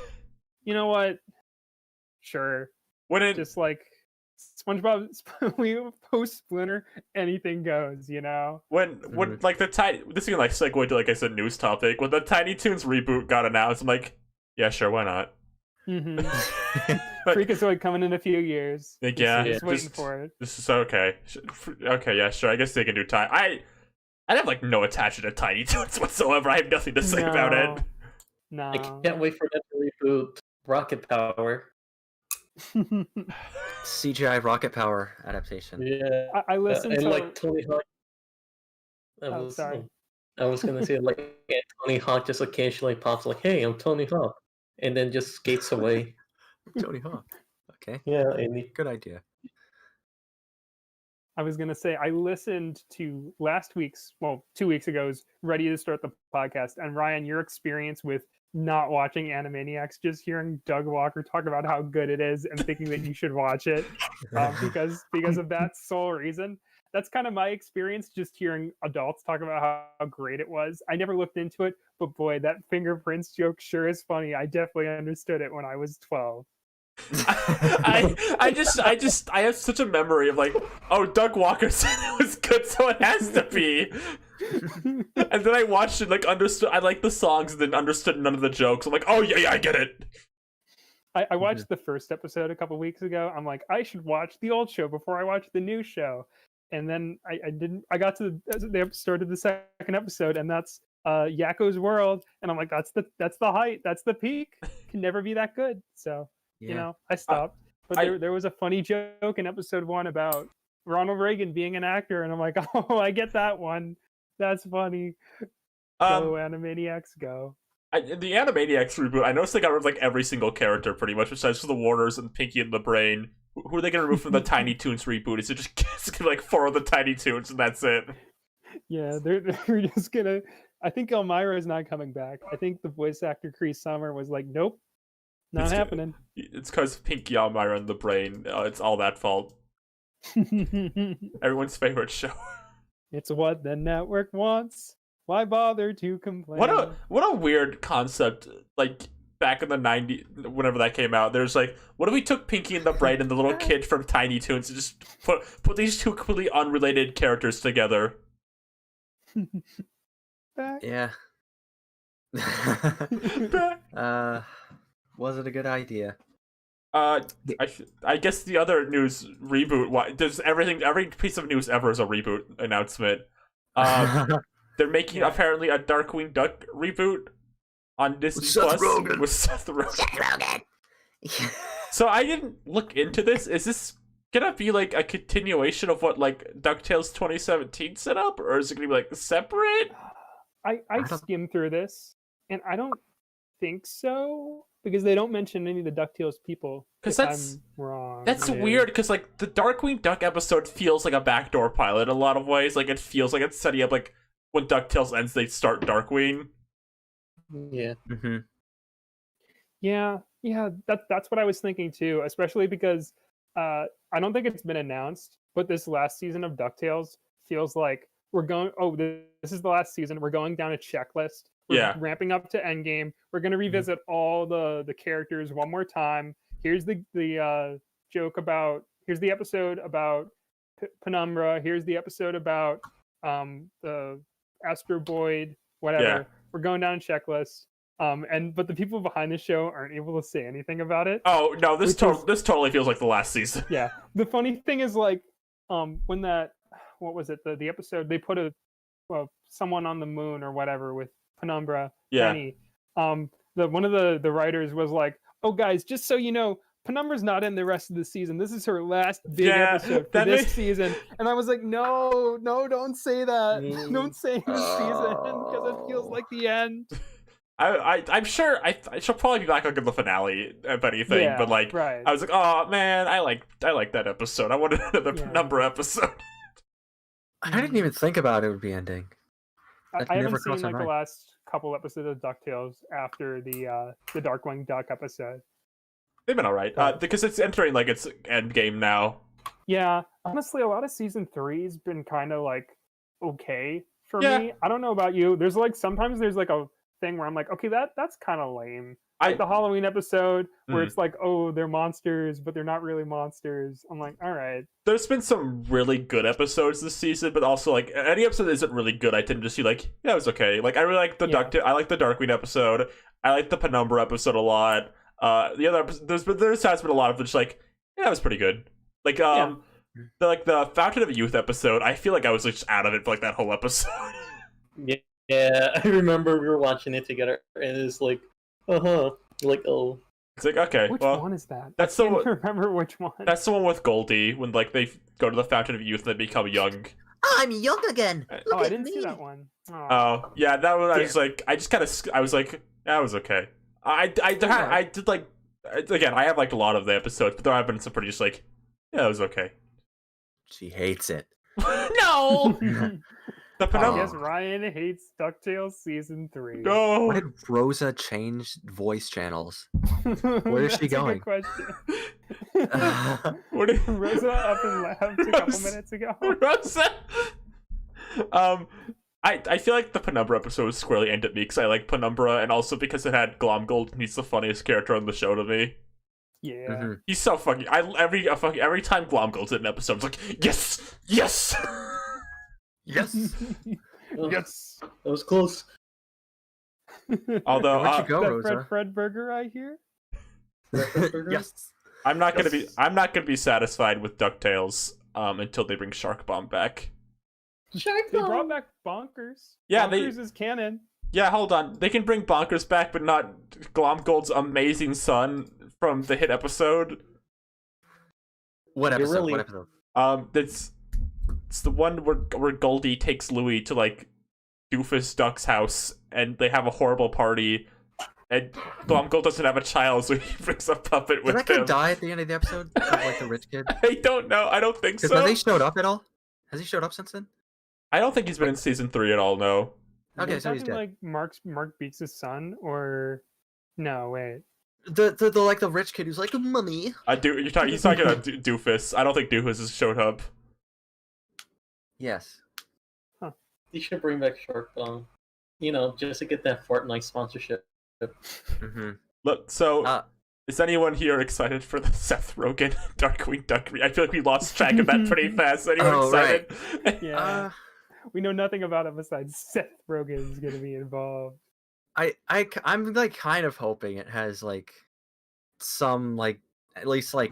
you know what? Sure, when it just like SpongeBob, we post Splinter, anything goes. when like the tiny this is gonna like segue to like I said news topic when the Tiny Toons reboot got announced. I'm like, yeah, sure, why not? Mm-hmm. But- Freakazoid coming in a few years. Like, yeah, just waiting just- for it. This is okay. Okay, yeah, sure. I guess they can do time. I have like no attachment to Tiny Toons whatsoever. I have nothing to say about it. No. I can't wait for them to reboot Rocket Power. CGI Rocket Power adaptation. Yeah, I listened and to like Tony Hawk. sorry. I was gonna say like Tony Hawk just occasionally pops like, "Hey, I'm Tony Hawk," and then just skates away. Tony Hawk. Okay, Yeah, and good idea. I was gonna say I listened to 2 weeks ago's Ready to Start the Podcast, and Ryan, your experience with not watching Animaniacs, just hearing Doug Walker talk about how good it is and thinking that you should watch it because of that sole reason. That's kind of my experience, just hearing adults talk about how great it was. I never looked into it, but boy, that fingerprints joke sure is funny. I definitely understood it when I was 12. I have such a memory of like, oh, Doug Walker said it was good, so it has to be. And then I watched it, like understood. I liked the songs, and then understood none of the jokes. I'm like, oh yeah, I get it. I watched the first episode a couple weeks ago. I'm like, I should watch the old show before I watch the new show. And then I didn't. I got to they started the second episode, and that's Yakko's World, and I'm like, that's the height, that's the peak. Can never be that good. So I stopped. But there was a funny joke in episode 1 about Ronald Reagan being an actor, and I'm like, oh, I get that one. That's funny. Go Animaniacs, go. The Animaniacs reboot, I noticed they got rid of like every single character pretty much, besides for the Warners and Pinky and the Brain. Who are they gonna remove from the Tiny Toons reboot? Is it just it's gonna be like 4 of the Tiny Toons and that's it? Yeah, they're just gonna. I think Elmira is not coming back. I think the voice actor Cree Summer was like, nope, not happening. It's because Pinky, Elmira, and the Brain. It's all that fault. Everyone's favorite show. It's what the network wants. Why bother to complain? What a weird concept. Like back in the 90s, whenever that came out. There's like, what if we took Pinky and the Brain and the little kid from Tiny Toons and just put these two completely unrelated characters together? Back. Yeah. Was it a good idea? I guess the other news reboot. Does every piece of news ever is a reboot announcement. They're making apparently a Darkwing Duck reboot on Disney Seth Plus Rogen. with Seth Rogen. Seth Rogen. So I didn't look into this. Is this gonna be like a continuation of what like DuckTales 2017 set up, or is it gonna be like separate? I don't- skimmed through this, and I don't think so because they don't mention any of the DuckTales people. 'Cause if that's- I'm wrong. That's yeah. weird because like the Darkwing Duck episode feels like a backdoor pilot in a lot of ways. Like it feels like it's setting up like when DuckTales ends, they start Darkwing. Yeah. Mhm. Yeah, that's what I was thinking too, especially because I don't think it's been announced, but this last season of DuckTales feels like we're going. Oh, this is the last season. We're going down a checklist. We're Yeah. ramping up to Endgame. We're gonna revisit all the characters one more time. Here's the joke about. Here's the episode about Penumbra. Here's the episode about the Astro Boyd. Whatever. Yeah. We're going down a checklist. But the people behind the show aren't able to say anything about it. Oh no, this Which is- this totally feels like the last season. Yeah. The funny thing is like, when that, what was it? The episode they put someone on the moon or whatever with Penumbra. Yeah. Penny. One of the writers was like, "Oh guys, just so you know, Penumbra's not in the rest of the season. This is her last big Yeah, episode for that this makes- season." And I was like, "No, don't say that. Mm. Don't say this season because it feels Oh. like the end." I'm sure I she'll probably be back like in the finale if anything, Yeah, but like right. I was like, oh man, I like that episode. I wanted another Yeah. Penumbra episode. I didn't even think about it would be ending. That I never haven't seen crossed my like the mind. last couple episodes of DuckTales after the Darkwing Duck episode. They've been alright Right. because it's entering like its end game now. Yeah, honestly, a lot of season three's been kind of like okay for Yeah. me. I don't know about you. There's like sometimes there's like a thing where I'm like, okay, that's kind of lame. Like the Halloween episode where Mm. it's like, oh, they're monsters, but they're not really monsters. I'm like, all right. There's been some really good episodes this season, but also like any episode that isn't really good, I tend to see like, yeah, it was okay. Like I really like the Yeah. I like the Darkwing episode. I like the Penumbra episode a lot. The other there's has been a lot of just like, yeah, it was pretty good. Like Yeah. the Fountain of Youth episode, I feel like I was just out of it for like that whole episode. Yeah, I remember we were watching it together, and it's like, like, oh, It's like, okay, Which well, one is that? that's I the can't one- remember which one. that's the one with Goldie when like they go to the Fountain of Youth and they become young. I'm young again. Look Oh, I at didn't me. see that one. Oh. Oh, yeah, that one I was like, I just kind of, I was like, that was okay. I did like, again, I have liked a lot of the episodes, but there have been some pretty just like, yeah, it was okay. She hates it. No! The I Penumbra. guess Ryan hates DuckTales season 3. No! Why did Rosa change voice channels? Where is she That's a going? good question. What did- Rosa up and left a couple Rosa- minutes ago. Rosa! I feel like the Penumbra episode was squarely aimed at me because I like Penumbra, and also because it had Glomgold, and he's the funniest character on the show to me. Yeah. Mhm. He's so fucking. Every time Glomgold's in an episode, I'm like, yes, yes. Yes. oh, Yes. that was close. Although Where'd you go, That Rosa? Fred Burger I hear? Yes. I'm not gonna be. Yes. I'm not gonna be satisfied with Ducktales until they bring Shark Bomb back. They brought back Bonkers. Yeah, they- Bonkers is canon. Yeah, hold on. They can bring Bonkers back, but not Glomgold's amazing son from the hit episode. What You're episode? really- What episode? It's the one where Goldie takes Louie to like Doofus Duck's house, and they have a horrible party, and Glomgold doesn't have a child, so he brings a puppet Did with that kid him. die at the end of the episode? Like the rich kid? I don't know. I don't think Because so. have they showed up at all? Has he showed up since then? I don't think he's been in season 3 at all. No. Are Okay, you so he's talking dead. like Mark Beats' son, or no? Wait. The like the rich kid who's like, "Mummy." He's talking about Doofus. I don't think Doofus has showed up. Yes. You should bring back Shark Bomb. You know, just to get that Fortnite sponsorship. Mm-hmm. Look, so Uh, is anyone here excited for the Seth Rogen Darkwing Duck? I feel like we lost track of that pretty fast. Anyone Oh, right. excited? Yeah. We know nothing about it besides Seth Rogen is going to be involved. I'm like kind of hoping it has like some like at least like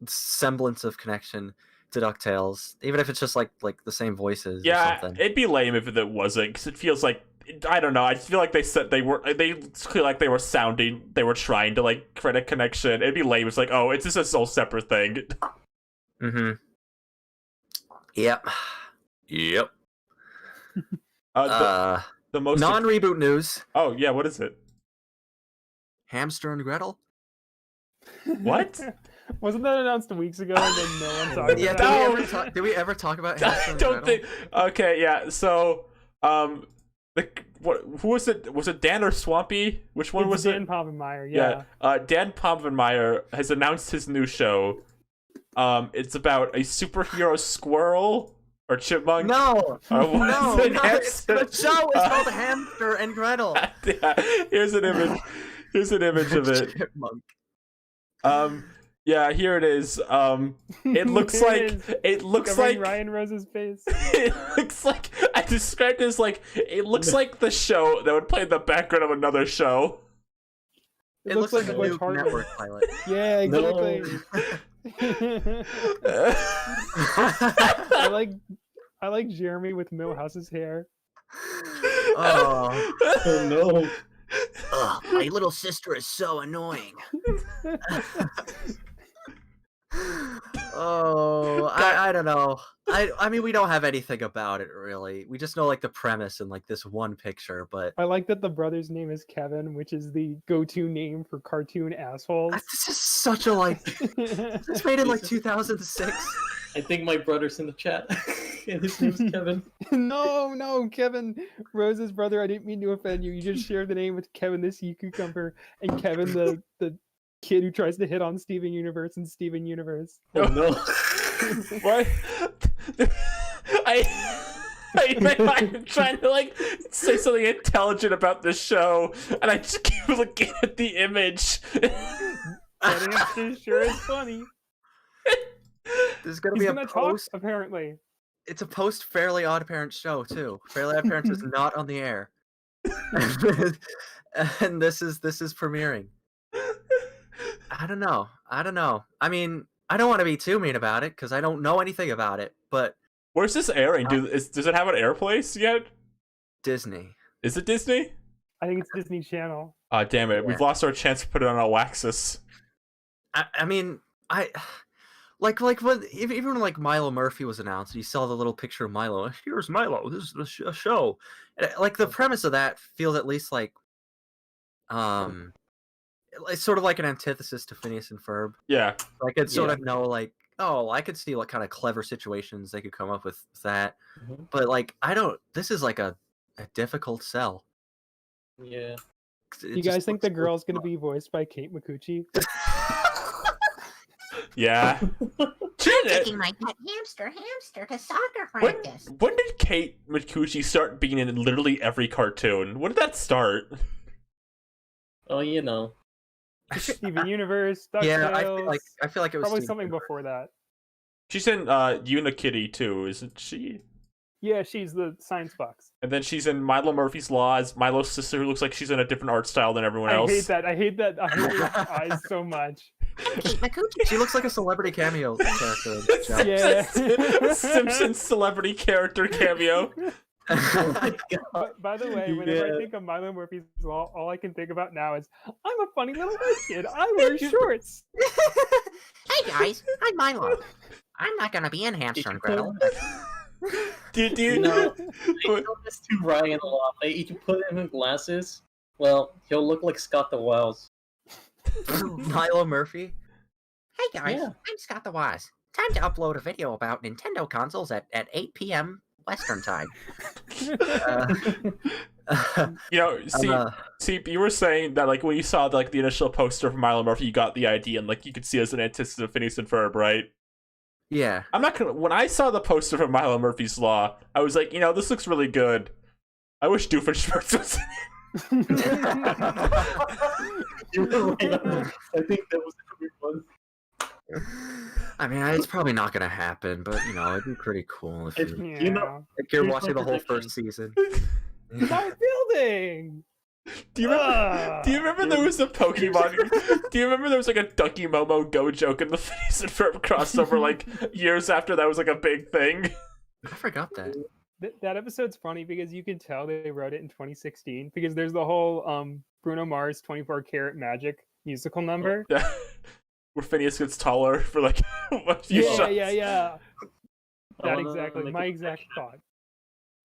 semblance of connection to DuckTales, even if it's just like the same voices or Yeah, something. it'd be lame if it wasn't, because it feels like I don't know. I feel like they said they feel like they were trying to like create a connection. It'd be lame. It's like, oh, it's just a whole separate thing. Mm-hmm. Yep. Yep. The most Non-reboot news: Oh yeah, what is it? Hamster and Gretel. What? Wasn't that announced weeks ago and then no one talked Yeah, about it? did we ever talk about Hamster I and don't Gretel? think. Okay, yeah. So, who was it? Was it Dan or Swampy? Which one It's was Dan it? Povenmire, yeah. Dan Povenmire has announced his new show. It's about a superhero squirrel or chipmunk. No, Or what no, is it? no, the show is called Hamster and Gretel. Yeah, here's an image. Here's an image of it. Chipmunk. Yeah, here it is. It looks There like it is. it looks Covering like Ryan Rose's face. it looks like I described it as like it looks like the show that would play in the background of another show. It looks like a Butch new Hartman. network pilot. Yeah, exactly. I like Jeremy with Millhouse's hair. Oh, Oh no. Ugh, my little sister is so annoying. oh, I don't know. I mean, we don't have anything about it really. We just know like the premise and like this one picture, but I like that the brother's name is Kevin, which is the go-to name for cartoon assholes. this is such a like. It's made in like 2006. I think my brother's in the chat. And his name's Kevin. No, Kevin, Rose's brother. I didn't mean to offend you. You just shared the name with Kevin the Sea Cucumber and Kevin the kid who tries to hit on Steven Universe and Steven Universe. Oh no. What? I'm trying to like say something intelligent about this show, and I just keep looking at the image. That answer sure is funny. There's gonna He's be a gonna talk, post. apparently. It's a post Fairly Odd Parents show too. Fairly Odd Parents is not on the air, and this is premiering. I don't know. I mean, I don't want to be too mean about it because I don't know anything about it. But Where's this airing? Does it have an airplace yet? Disney. Is it Disney? I think it's Disney Channel. Ah, damn it! Yeah. We've lost our chance to put it on Alaxis. I mean, I like when even when like Milo Murphy was announced, you saw the little picture of Milo. Here's Milo. This is a show. And, like the premise of that feels at least like, it's sort of like an antithesis to Phineas and Ferb. Yeah. I could sort Yeah. of know like, oh, I could see what kind of clever situations they could come up with that. Mhm. But like, I don't. This is like a difficult sell. Yeah. You guys think the girl's gonna be voiced by Kate Micucci? Yeah. Taking my pet hamster to soccer practice. When did Kate Micucci start being in literally every cartoon? When did that start? Oh, you know. Steven Universe, Yeah, DuckTales. I feel like it was Probably Steven something Universe. before that. She's in Unikitty too, isn't she? Yeah, she's the science box. And then she's in Milo Murphy's Law as Milo's sister, who looks like she's in a different art style than everyone I else. hate that. I hate her eyes so much. Kate Micucci. She looks like a celebrity cameo character. in the show. Yeah. Simpsons celebrity character cameo. Oh my god. By the way, whenever Yeah. I think of Milo Murphy's Law, all I can think about now is I'm a funny little white kid. I wear shorts. Hey guys, I'm Milo. I'm not gonna be in Hamster and Gretel. Do you You know, I What- tell this to Ryan a lot. If you put him in glasses, well, he'll look like Scott the Wiles. Milo Murphy. Hey guys, Yeah. I'm Scott the Wise. Time to upload a video about Nintendo consoles at 8 p.m. Western time. You know, see, you were saying that like when you saw like the initial poster for Milo Murphy, you got the idea, and like you could see it as an antithesis of Phineas and Ferb, right? yeah. I'm not gonna. When I saw the poster for Milo Murphy's Law, I was like, you know, this looks really good. I wish Doofenshmirtz was in it. You're right. I think that was everyone. I mean, it's probably not gonna happen, but you know, it'd be pretty cool if If- you, You know- like, you're here's watching my the whole prediction. first season. My building. Do you remember? Do you remember there was a Pokemon? Do you remember there was like a Ducky Momo Go joke in the Phineas and Ferb crossover like years after that was like a big thing? I forgot that. That episode's funny because you can tell they wrote it in 2016 because there's the whole Bruno Mars 24 Karat Magic musical number. Yeah. Where Phineas gets taller for like a few Yeah, shots. yeah. I That wanna exactly. make My a exact prediction. thought.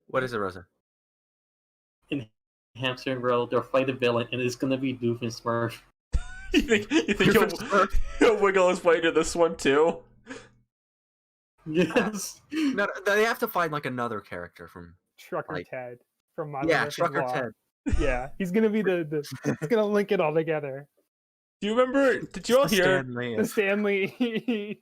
What is it, Rosa? Hamster and Gretel, they'll fight a villain, and it's gonna be Doofenshmirtz. You think he'll wiggle his way to this one too? Yes. No, they have to find like another character from. Trucker Like- Ted from My Yeah, Mother's Trucker Law. Ted. Yeah, he's gonna be the he's gonna link it all together. Do you remember? Did you all The hear? Stan Lee The Stanley.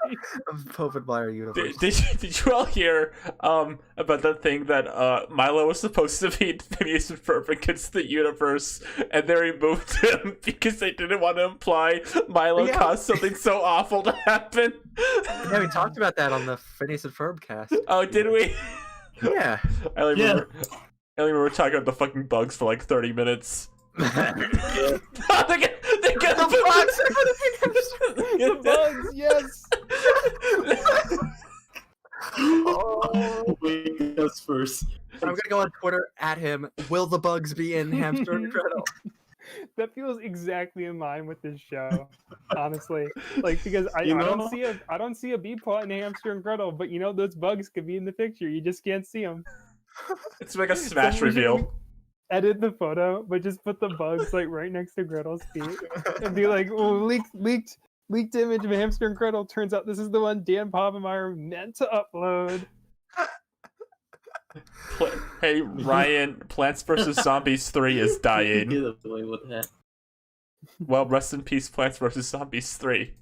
of Pope and Meyer universe. Did you all hear about that thing that Milo was supposed to be Phineas and Ferb against the universe, and they removed him because they didn't want to imply Milo Yeah. caused something so awful to happen? Yeah, we talked about that on the Phineas and Ferb cast. Oh, did we? Yeah. I only remember. I only remember talking about the fucking bugs for like 30 minutes. they get the bugs, yes. Oh. Wait, us first. I'm gonna go on Twitter at him. Will the bugs be in Hamster and Gretel? That feels exactly in line with this show, honestly. Like because I You know- don't see a B plot in Hamster and Gretel, but you know those bugs could be in the picture. You just can't see them. It's like a smash Someone should reveal. Edit the photo, but just put the bugs like right next to Gretel's feet, and be like, "Oh, leaked image of Hamster and Gretel. Turns out this is the one Dan Povenmire meant to upload." Hey Ryan, Plants vs Zombies 3 is dying. Get away with that. Well, rest in peace, Plants vs Zombies 3.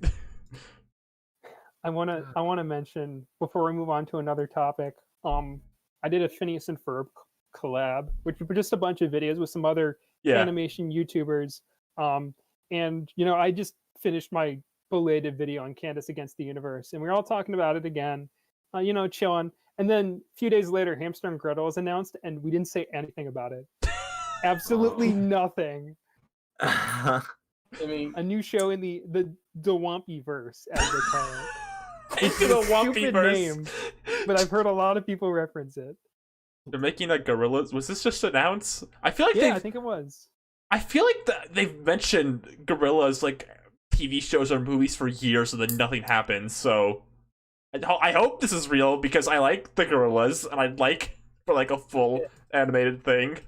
I wanna mention before we move on to another topic. I did a Phineas and Ferb collab, which were just a bunch of videos with some other Yeah. animation YouTubers. And you know, I just finished my belated video on Candace Against the Universe, and we are all talking about it again. You know, chilling. And then a few days later, Hamster and Gretel was announced, and we didn't say anything about it. Absolutely nothing. I mean, A new show in the Dwampy verse, as they call it. It's a the stupid Wumpyverse. name. But I've heard a lot of people reference it. They're making a Gorillas. Was this just announced? I feel like Yeah, I they've. think it was. I feel like they've mentioned Gorillas like TV shows or movies for years, and then nothing happens. So I hope this is real because I like the Gorillas, and I'd like for like a full animated thing.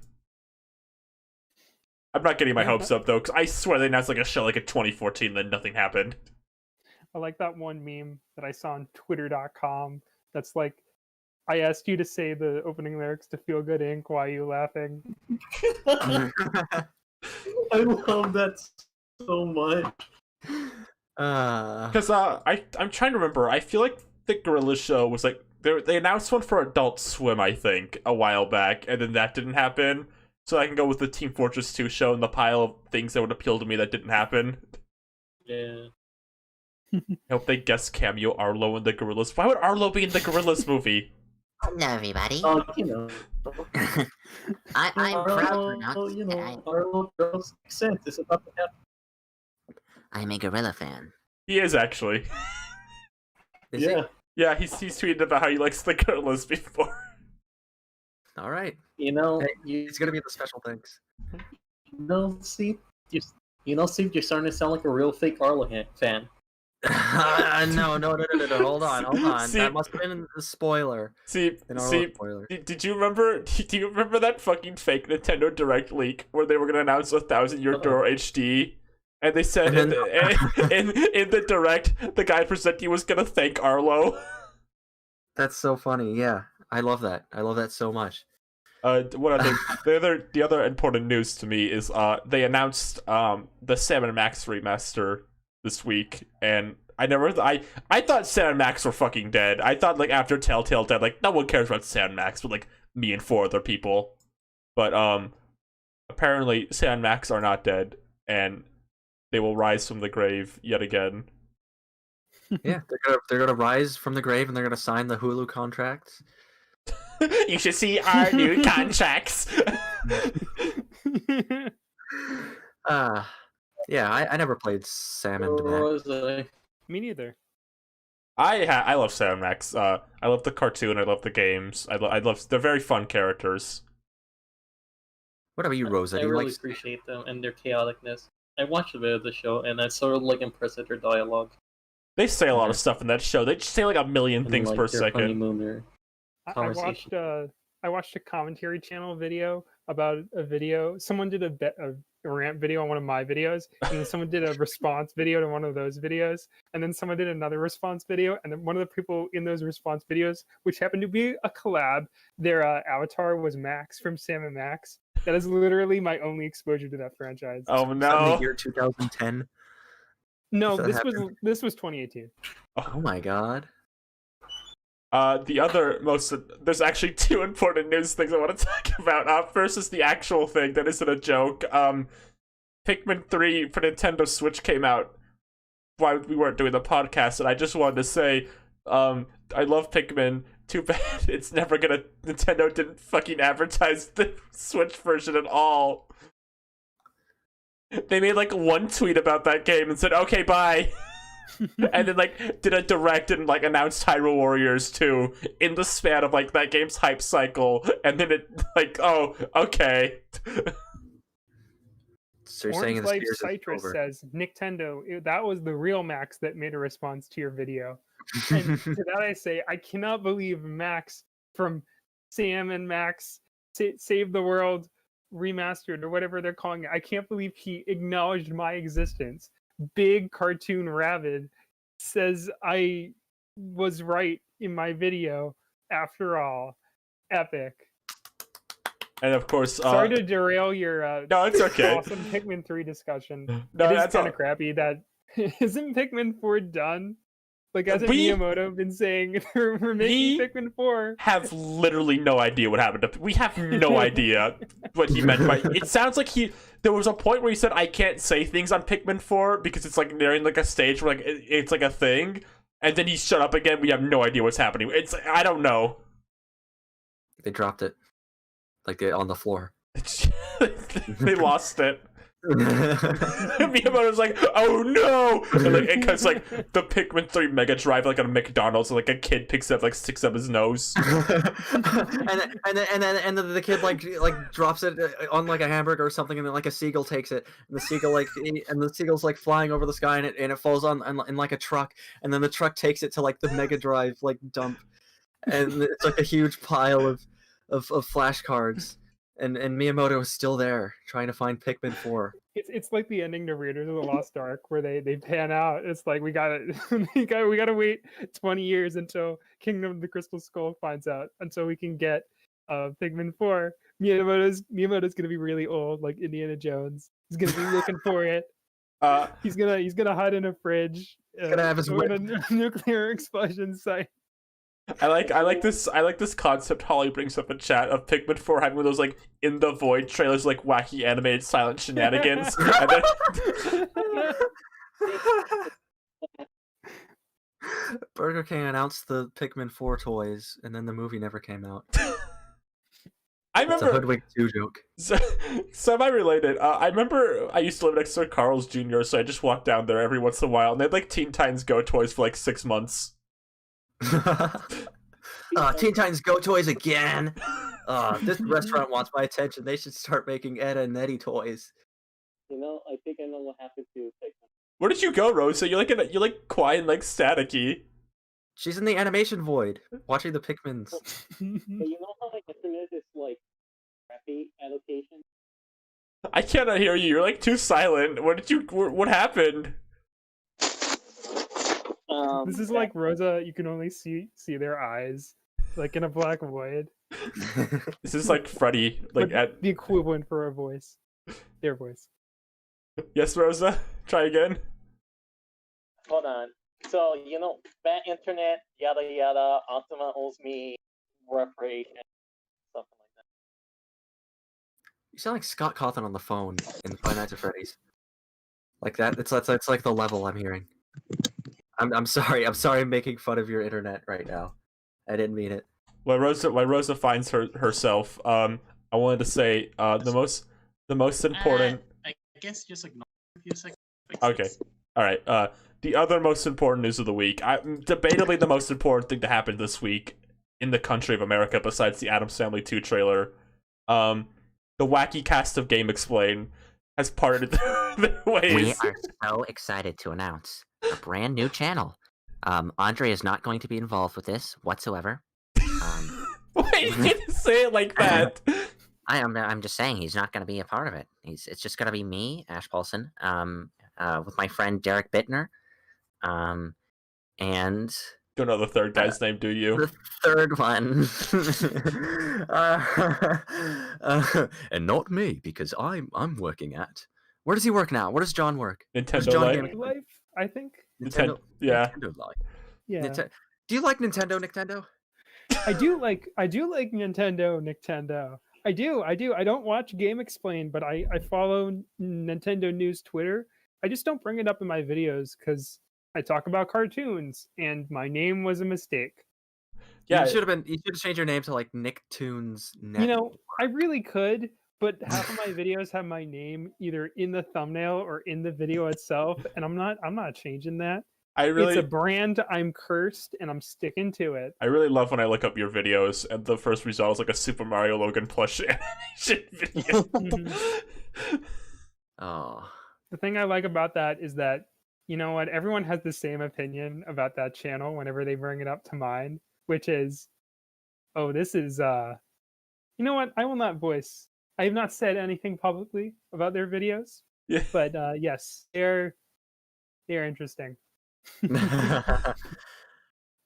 I'm not getting my hopes up though, because I swear they announced like a show like in 2014, then nothing happened. I like that one meme that I saw on twitter.com that's like, I asked you to say the opening lyrics to Feel Good Inc. Why are you laughing? I love that so much. Because I'm trying to remember. I feel like the Gorilla show was like they announced one for Adult Swim, I think, a while back, and then that didn't happen. So I can go with the Team Fortress 2 show and the pile of things that would appeal to me that didn't happen. Yeah. I hope they guest cameo Arlo in the Gorillas. Why would Arlo be in the Gorillas movie? Hello, everybody. You know. I'm proud to Arlo, announce you that know, Arlo girls sense. It's about to happen. I'm a gorilla fan. He is actually. Is he? Yeah. Yeah, he's tweeted about how he likes the Gorillas before. All right. You know, Hey, you It's gonna be the special things. know, see, Steve, you're starting to sound like a real fake Arlo fan. No. Hold on. See- That must have been the spoiler. See, In our see, spoiler. did you remember? Do you remember that fucking fake Nintendo Direct leak where they were gonna announce 1,000-year door HD, and they said And in the Direct the guy presenting was gonna thank Arlo. That's so funny. Yeah, I love that. I love that so much. What other the other important news to me is they announced the Sam and Max remaster this week, and I thought Sam and Max were fucking dead. I thought like after Telltale dead, like no one cares about Sam and Max, but like me and 4 other people. But apparently Sam and Max are not dead, and they will rise from the grave yet again. Yeah, they're gonna rise from the grave and they're gonna sign the Hulu contracts. You should see our new contracts. Yeah, I never played Sam and Max. Rosa. Me neither. I love Sam Max. I love the cartoon. I love the games. I love. They're very fun characters. What about you, Rosa? I Do you really like? appreciate them and their chaoticness. I watched a bit of the show and I sort of like impressed at their dialogue. They say a lot of stuff in that show. They just say like a million And, things like, per their second. honeymooner I conversation. watched a commentary channel video about a video. Someone did a rant video on one of my videos, and then someone did a response video to one of those videos, and then someone did another response video, and then one of the people in those response videos, which happened to be a collab, their avatar was Max from Sam and Max. That is literally my only exposure to that franchise. Oh In no! the year 2010. No, that this was 2018. Oh my god. There's actually two important news things I want to talk about. First is the actual thing that isn't a joke. Pikmin 3 for Nintendo Switch came out while we weren't doing the podcast, and I just wanted to say, I love Pikmin. Too bad Nintendo didn't fucking advertise the Switch version at all. They made like one tweet about that game and said, okay, bye. And then like did a direct and like announced Hyrule Warriors 2 in the span of like that game's hype cycle, and then it like, oh, okay. So you're saying Orange in the Life Spears is Citrus over. says, Nintendo, that was the real Max that made a response to your video. And to that I say, I cannot believe Max from Sam and Max Save the World Remastered or whatever they're calling it. I can't believe he acknowledged my existence. Big Cartoon Rabbit says I was right in my video. After all, epic. And of course, Sorry to derail your no, it's okay. awesome Pikmin 3 discussion. No, It is that's kind all. of crappy that isn't Pikmin 4 done? Like, hasn't We- Miyamoto been saying we're making We- Pikmin 4? Have literally no idea what happened to. We have no idea what he meant by. It sounds like there was a point where he said, "I can't say things on Pikmin 4 because it's like nearing like a stage where like it's like a thing," and then he shut up again. We have no idea what's happening. I don't know. They dropped it. Like they on the floor. They lost it. Miyamoto's like, oh no! And like, because like the Pikmin 3 Mega Drive, like on a McDonald's, and like a kid picks it up, like sticks up his nose. and then the kid like drops it on like a hamburger or something, and then like a seagull takes it, and the seagull and the seagull's like flying over the sky, and it falls on in like a truck, and then the truck takes it to like the Mega Drive like dump, and it's like a huge pile of flashcards. And Miyamoto is still there trying to find Pikmin 4. It's like the ending to Raiders of the Lost Ark where they pan out. It's like we gotta wait 20 years until Kingdom of the Crystal Skull finds out until we can get Pikmin 4. Miyamoto's gonna be really old, like Indiana Jones. He's gonna be looking for it. He's gonna hide in a fridge. gonna have his when a nuclear explosion site. I like this concept Holly brings up in chat of Pikmin 4 having one of those like in the void trailers, like wacky animated silent shenanigans. And then Burger King announced the Pikmin 4 toys, and then the movie never came out. I It's a remember Hoodwink 2 joke. semi-related. I remember I used to live next to Carl's Jr., so I just walked down there every once in a while, and they had like Teen Titans Go toys for like 6 months. Teen Titans Go toys again. This restaurant wants my attention. They should start making Edda and Eddie toys. You know, I think I know what happened to Pikmin. Where did you go, Rosa? You're like quiet and like staticky. She's in the animation void, watching the Pikmins. But you know how like internet is like crappy allocation? I cannot hear you. You're like too silent. What happened? This is like Rosa. You can only see their eyes, like in a black void. This is like Freddy, like But at the equivalent for a voice, their voice. yes, Rosa. Try again. Hold on. So, you know, bad internet, yada yada, Optima owes me reparation, something like that. You sound like Scott Cawthon on the phone in Five Nights at Freddy's. Like that. It's like the level I'm hearing. I'm sorry. I'm sorry. I'm making fun of your internet right now. I didn't mean it. While Rosa finds herself, I wanted to say the most important. I guess just ignore it for a second. Okay, all right. The other most important news of the week, debatably the most important thing to happen this week in the country of America, besides the Addams Family 2 trailer, the wacky cast of Game Explain has parted their ways. We are so excited to announce a brand new channel. Andre is not going to be involved with this whatsoever. Wait, you didn't say it like that. I'm just saying he's not going to be a part of it. It's just going to be me, Ash Paulson, with my friend Derek Bittner, and Don't know the third guy's name, do you? the third one. And not me, because I'm working at. Where does he work now? Where does John work? Nintendo John Life. Gaming? Life, I think. Yeah. Nintendo Life. Yeah. Do you like Nintendo? I do like Nintendo. I do. I don't watch Game Explain, but I follow Nintendo News Twitter. I just don't bring it up in my videos because I talk about cartoons and my name was a mistake. Yeah. You should have changed your name to like Nicktoons Net. You know, I really could, but half of my videos have my name either in the thumbnail or in the video itself, and I'm not changing that. It's a brand. I'm cursed, and I'm sticking to it. I really love when I look up your videos and the first result is like a Super Mario Logan plush animation video. Oh. The thing I like about that is that, you know what, everyone has the same opinion about that channel whenever they bring it up to mine, which is, oh, this is you know what, I will not voice. I have not said anything publicly about their videos. Yeah. But yes, they're interesting. But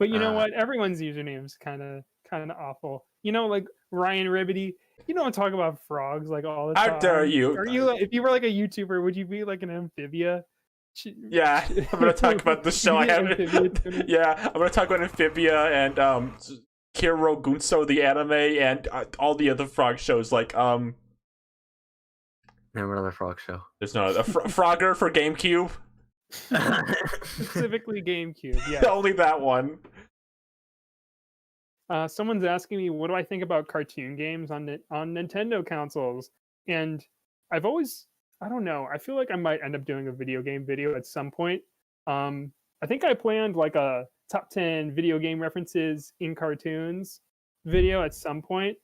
you know what? Everyone's username is kind of awful. You know, like Ryan Ribbity. You don't talk about frogs like all the time. How dare you? Are you? If you were like a YouTuber, would you be like an amphibia? Yeah, I'm gonna talk about the show I have. Amphibia. Yeah, I'm gonna talk about Amphibia and Kiro Gunso the anime and all the other frog shows like Remember another frog show? There's no a Frogger for GameCube. Specifically GameCube. Yeah. Only that one. Someone's asking me, what do I think about cartoon games on Nintendo consoles? And I've always, I don't know. I feel like I might end up doing a video game video at some point. I think I planned like a top 10 video game references in cartoons video at some point,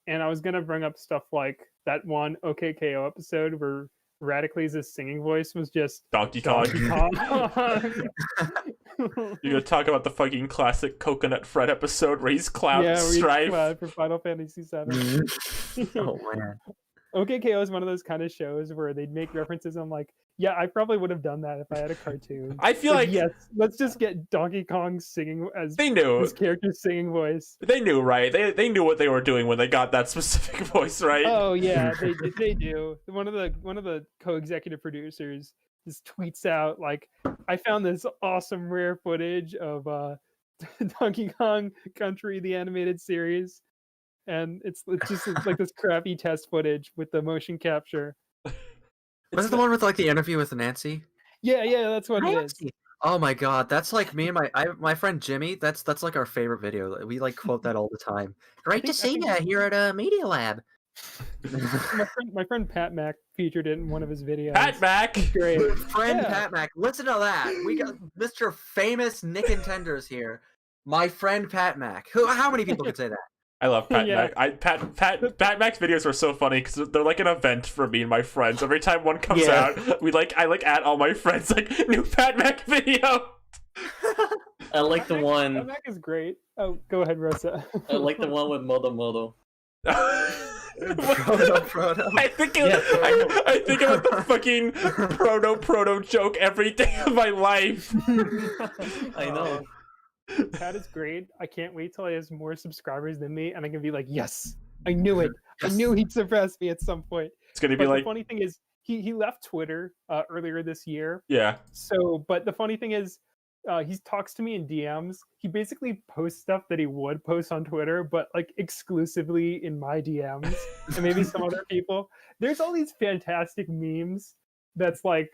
and I was gonna bring up stuff like that one OKKO episode where Radicles' singing voice was just Donkey Kong. Kong. You're gonna talk about the fucking classic Coconut Fred episode where he's Cloud Yeah, where he's Strife. Cloud for Final Fantasy VII. Oh man. OKKO is one of those kind of shows where they'd make references. I'm like, yeah, I probably would have done that if I had a cartoon. I feel like yes, let's just get Donkey Kong singing as they knew. his character's singing voice. They knew, right? They knew what they were doing when they got that specific voice, right? Oh yeah, they do. One of the co-executive producers just tweets out like, I found this awesome rare footage of Donkey Kong Country, the animated series, and it's like this crappy test footage with the motion capture. Was it the one with like the interview with Nancy? Yeah, that's what it is. Oh my god, that's like me and my friend Jimmy. That's like our favorite video. We like quote that all the time. Great to see you here at Media Lab. my friend Pat Mac featured it in one of his videos. Pat Mac. Great. Friend Yeah. Pat Mac, listen to that. We got Mr. Famous Nick and Tenders here. My friend Pat Mac. How many people could say that? I love Pat Yeah. Mac. Pat Mac's videos are so funny because they're like an event for me and my friends. Every time one comes Yeah. out, I add all my friends like new Pat Mac video. I like the Pat one. Mac is great. Oh, go ahead, Rosa. I like the one with Moto Moto. Proto. I think Yeah, I think about the fucking proto joke every day of my life. I know. Pat is great. I can't wait till he has more subscribers than me, and I can be like, yes, I knew it. I knew he'd surpass me at some point. It's gonna be But like, the funny thing is, he left Twitter earlier this year. yeah. So, but the funny thing is, he talks to me in DMs. He basically posts stuff that he would post on Twitter, but like exclusively in my DMs and maybe some other people. There's all these fantastic memes that's like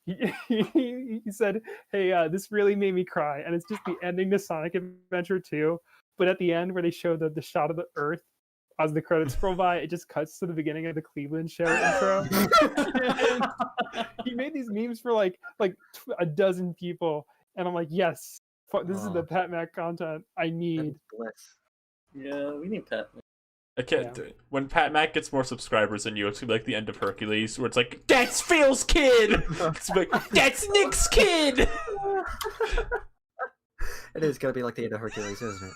he said, "Hey, this really made me cry," and it's just the ending to Sonic Adventure 2. But at the end, where they show the shot of the Earth as the credits roll by, it just cuts to the beginning of the Cleveland Show intro. And he made these memes for like a dozen people, and I'm like, yes, this is the Pat Mac content I need. Bliss. Yeah, we need Pat. I can't. When Pat Mac gets more subscribers than you, it's gonna be like the end of Hercules, where it's like, "That's Phil's kid." It's like, "That's Nick's kid." It is gonna be like the end of Hercules, isn't it?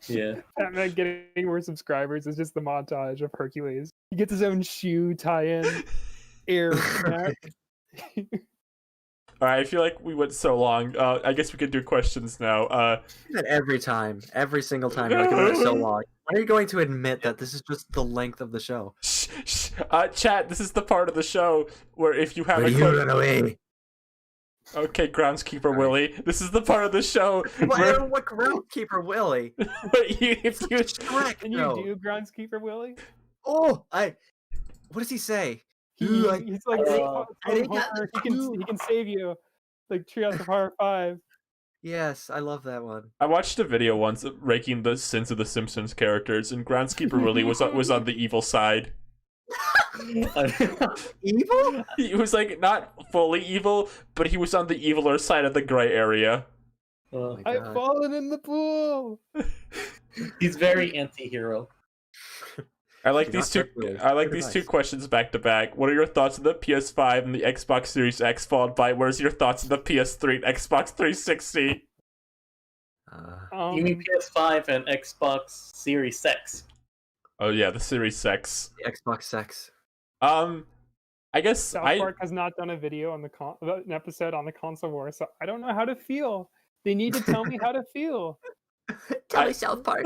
Yeah. Pat Mac getting more subscribers is just the montage of Hercules. He gets his own shoe tie-in, air Mac. All right, I feel like we went so long. I guess we could do questions now. Every single time, you're like, "Oh, it's so long." When are you going to admit that this is just the length of the show? Chat, this is the part of the show where if you have Where a you run away. Okay, groundskeeper Willie. This is the part of the show What groundskeeper Willie? if you Shrek, Can you no. do Groundskeeper Willie? Oh, what does he say? He's like, he can save you, like Treehouse of Horror 5. Yes, I love that one. I watched a video once ranking the sins of the Simpsons characters, and groundskeeper Willie was on the evil side. Evil? He was like not fully evil, but he was on the eviler side of the gray area. Oh my I've God. fallen in the pool. He's very anti-hero. I like Do these not two. touch Willie. I like Good these two advice. questions back to back. What are your thoughts on the PS5 and the Xbox Series X, followed by where's your thoughts on the PS3 and Xbox 360? You mean PS5 and Xbox Series X? Oh yeah, the Series X. The Xbox sex. I guess South Park has not done a video on an episode on the console war, so I don't know how to feel. They need to tell me how to feel. Tell me South Park.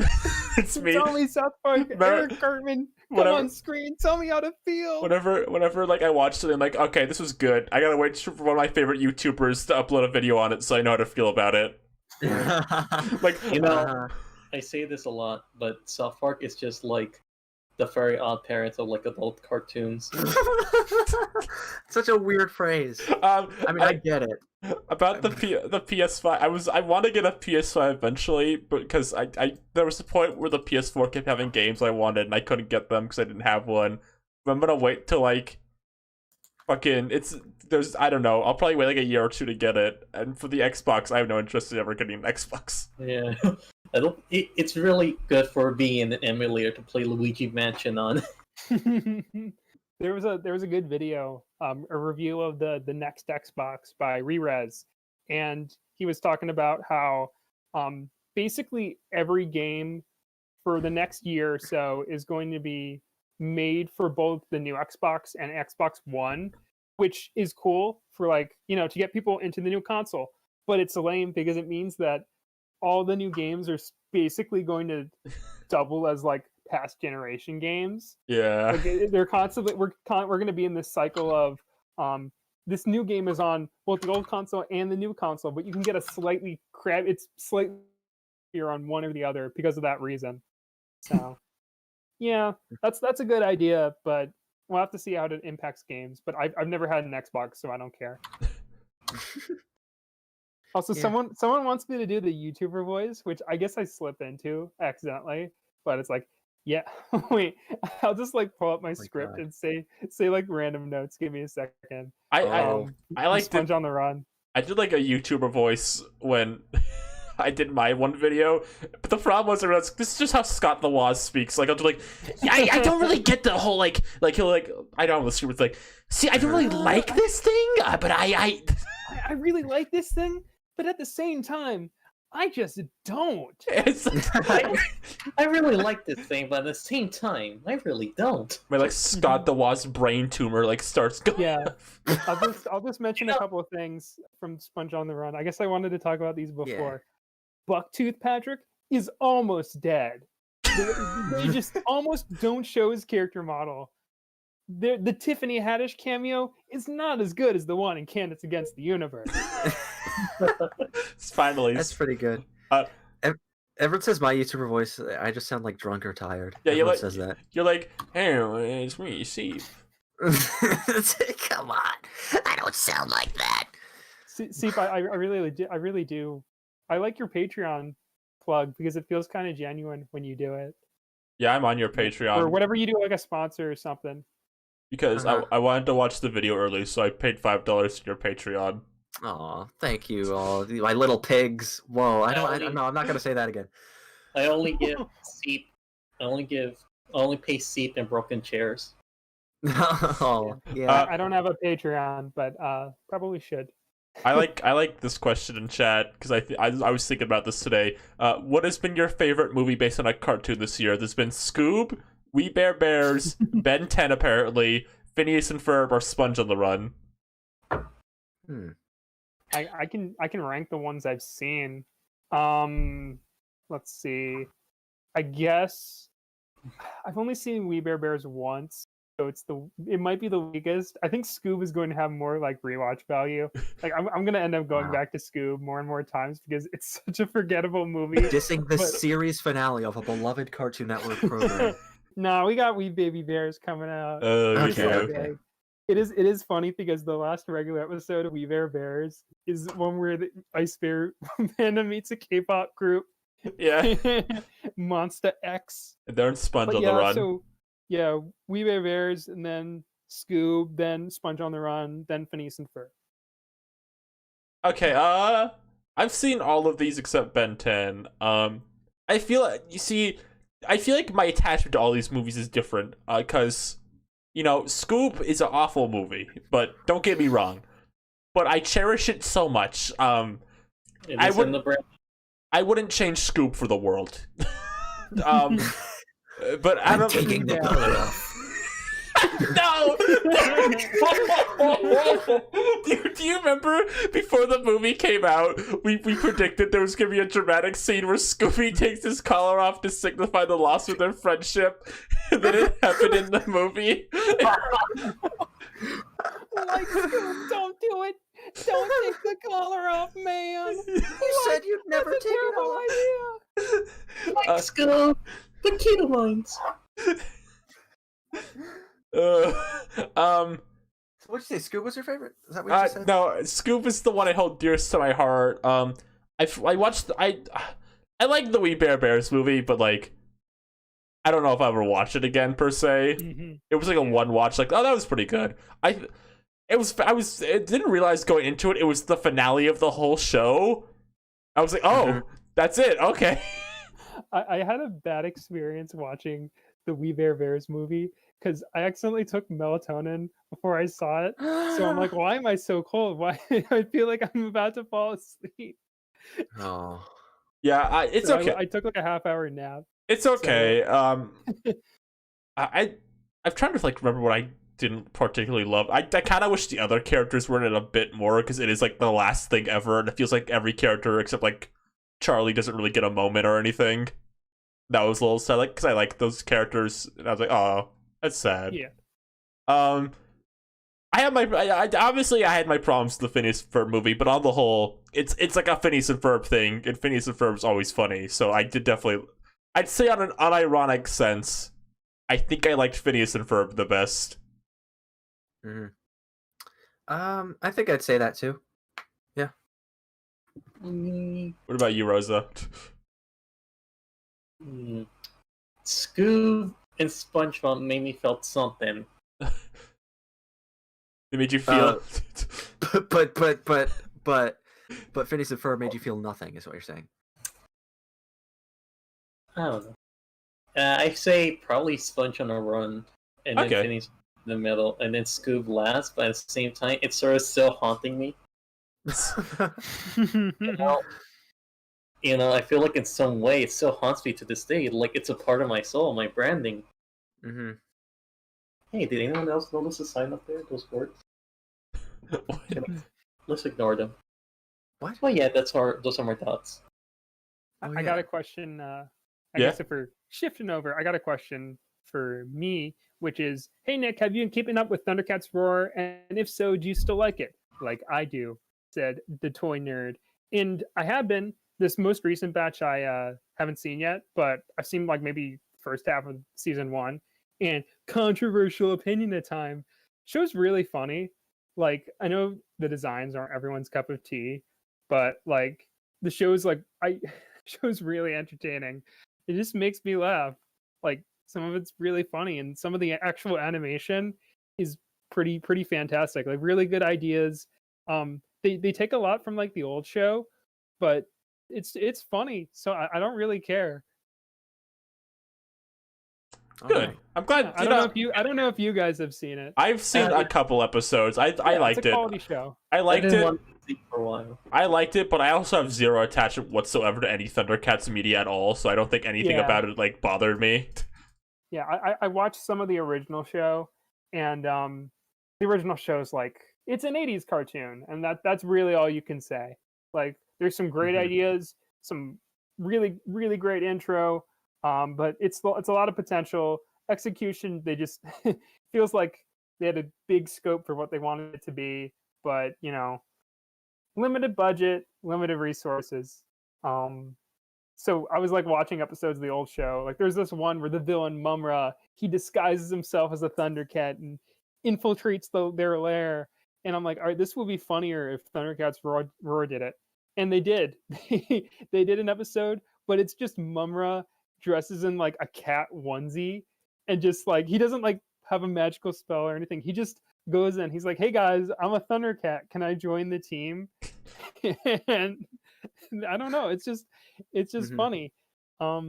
It's me. Tell me South Park. Remember- Eric Cartman, come whatever- on screen. Tell me how to feel. Whenever like I watched it, I'm like, okay, this was good. I gotta wait for one of my favorite YouTubers to upload a video on it so I know how to feel about it. Like, You know, I say this a lot, but South Park is just like the very odd parents of like adult cartoons. Such a weird phrase. I mean, I get it. About the PS5, I want to get a PS5 eventually, but because I there was a point where the PS4 kept having games I wanted and I couldn't get them because I didn't have one. But I'm gonna wait till like fucking I don't know. I'll probably wait like a year or two to get it. And for the Xbox, I have no interest in ever getting an Xbox. Yeah, it's really good for being an emulator to play Luigi Mansion on. There was a good video, a review of the next Xbox by Rerez, and he was talking about how basically every game for the next year or so is going to be made for both the new Xbox and Xbox One, which is cool for like, to get people into the new console. But it's lame because it means that all the new games are basically going to double as like past generation games. Yeah. Like they're constantly we're going to be in this cycle of this new game is on both the old console and the new console, but you can get a slightly on one or the other because of that reason. So yeah, that's a good idea, but we'll have to see how it impacts games. But I've never had an Xbox, so I don't care. Also, Yeah. someone wants me to do the YouTuber voice, which I guess I slip into accidentally, but it's like, yeah, wait, I'll just like pull up my script God. and say like random notes. Give me a second. I like Sponge on the Run. I did like a YouTuber voice when I did my one video, but the problem was I realized this is just how Scott the Woz speaks. Like I'll do like, I don't really get the whole like he'll like I don't know the script. It's like, see, I don't really like this thing, but I really like this thing, but at the same time, I just don't. it's I really like this thing, but at the same time, I really don't. my like Scott the Woz brain tumor like starts going. Yeah. I'll just mention a couple of things from Sponge on the Run. I guess I wanted to talk about these before. Bucktooth Patrick is almost dead. They just almost don't show his character model. The Tiffany Haddish cameo is not as good as the one in Candace Against the Universe. It's finally. That's pretty good. Everyone says my YouTuber voice. I just sound like drunk or tired. Yeah, Everyone like says that. you're like, hey, it's me, Steve. Come on, I don't sound like that. See, I really do. I like your Patreon plug because it feels kind of genuine when you do it, Yeah, I'm on your or Patreon whatever you do, like a sponsor or something. because Uh-huh. I wanted to watch the video early, so I paid $5 to your Patreon. Aw, thank you all, my little pigs. Whoa, I only- no, I'm not gonna say that again. I only give seep. I only pay seep and broken chairs. Oh, yeah. Uh, I don't have a Patreon, but probably should. I like this question in chat because I was thinking about this today. What has been your favorite movie based on a cartoon this year? There's been Scoob, We Bare Bears, Ben 10 apparently, Phineas and Ferb, or Sponge on the Run. Hmm. I can rank the ones I've seen. Let's see. I guess I've only seen We Bare Bears once, so it might be the weakest. I think Scoob is going to have more like rewatch value. Like I'm gonna end up going Wow. back to Scoob more and more times because it's such a forgettable movie. Dissing the But- series finale of a beloved Cartoon Network program. No, we got We Baby Bears coming out. Okay. It's so okay. good. It is funny because the last regular episode of We Bare Bears is one where the Ice Bear Panda meets a K-pop group, Yeah, Monster X. they're in Sponge But on yeah, the Run. so yeah, We Bare Bears, and then Scoob, then Sponge on the Run, then Phineas and Ferb. Okay, I've seen all of these except Ben 10. I feel like my attachment to all these movies is different. Cause Scoob is an awful movie, but don't get me wrong. But I cherish it so much. It I is would- in the brand. I wouldn't change Scoob for the world. But I I'm don't. taking the Yeah. color off. No! Do you remember before the movie came out, we predicted there was going to be a dramatic scene where Scooby takes his collar off to signify the loss of their friendship? And then it happened in the movie. Like Scoob, don't do it. Don't take the collar off, man. You said you'd never That's a take it terrible off. idea. Let's go. The Keto lines. What'd you say? Scoob was your favorite? Is that what you said? No, Scoob is the one I hold dearest to my heart. I watched. I like the We Bare Bears movie, but like, I don't know if I ever watch it again per se. Mhm. It was like a one watch. Like, oh, that was pretty good. I didn't realize going into it. It was the finale of the whole show. I was like, oh, that's it. Okay. I had a bad experience watching the We Bare Bears movie because I accidentally took melatonin before I saw it. So I'm like, why am I so cold? Why I feel like I'm about to fall asleep. Oh. Yeah, it's So okay. I took like a half-hour nap. It's okay. I'm trying to like remember what I didn't particularly love. I kind of wish the other characters were in it a bit more because it is like the last thing ever, and it feels like every character except like Charlie doesn't really get a moment or anything. That was a little sad, like because I like those characters, and I was like, oh, that's sad. Yeah. I obviously I had my problems with the Phineas and Ferb movie, but on the whole, it's like a Phineas and Ferb thing, and Phineas and Ferb's always funny. So I'd say on an unironic sense, I think I liked Phineas and Ferb the best. Mhm. I think I'd say that too. Mm, What about you, Rosa? Scoob and SpongeBob made me felt something. It made you feel. But Phineas and Ferb made you feel nothing, is what you're saying. I don't know. I say probably Sponge on a Run, and then Okay. Phineas in the middle, and then Scoob last. But at the same time, it's sort of still haunting me. I feel like in some way it still haunts me to this day. Like it's a part of my soul, my branding. hmm Hey, did anyone else notice the sign up there? Those words? Let's ignore them. What? Oh yeah, those are my thoughts. Oh, I yeah. got a question. I Yeah? guess if we're shifting over, I got a question for me, which is, hey Nick, have you been keeping up with Thundercats Roar? And if so, do you still like it? Like I do, said the toy nerd. And I have been. This most recent batch I haven't seen yet, but I've seen like maybe first half of season 1. And controversial opinion at time. show's really funny. Like, I know the designs aren't everyone's cup of tea, but like the show's like show's really entertaining. It just makes me laugh. Like, some of it's really funny, and some of the actual animation is pretty fantastic. Like, really good ideas. They take a lot from like the old show, but it's funny, so I don't really care. Good. Alright. I'm glad. I don't know if you guys have seen it. I've seen a couple episodes. I liked It's a it. quality show. I I liked didn't it. want to see for a while. I liked it, but I also have zero attachment whatsoever to any Thundercats media at all, so I don't think anything Yeah. about it like bothered me. Yeah, I watched some of the original show, and the original show's like, it's an 80s cartoon, and that's really all you can say. Like, there's some great Mm-hmm. ideas, some really great intro, but it's a lot of potential. Execution, they just feels like they had a big scope for what they wanted it to be, but you know, limited budget, limited resources. So I was like watching episodes of the old show. Like, there's this one where the villain Mumra, he disguises himself as a Thundercat and infiltrates their lair. And I'm like, all right, this will be funnier if Thundercats Roar did it. And they did. They did an episode, but it's just Mumra dresses in like a cat onesie, and just like, he doesn't like have a magical spell or anything. He just goes in. He's like, hey guys, I'm a Thundercat. Can I join the team? And I don't know. It's just Mhm. funny. I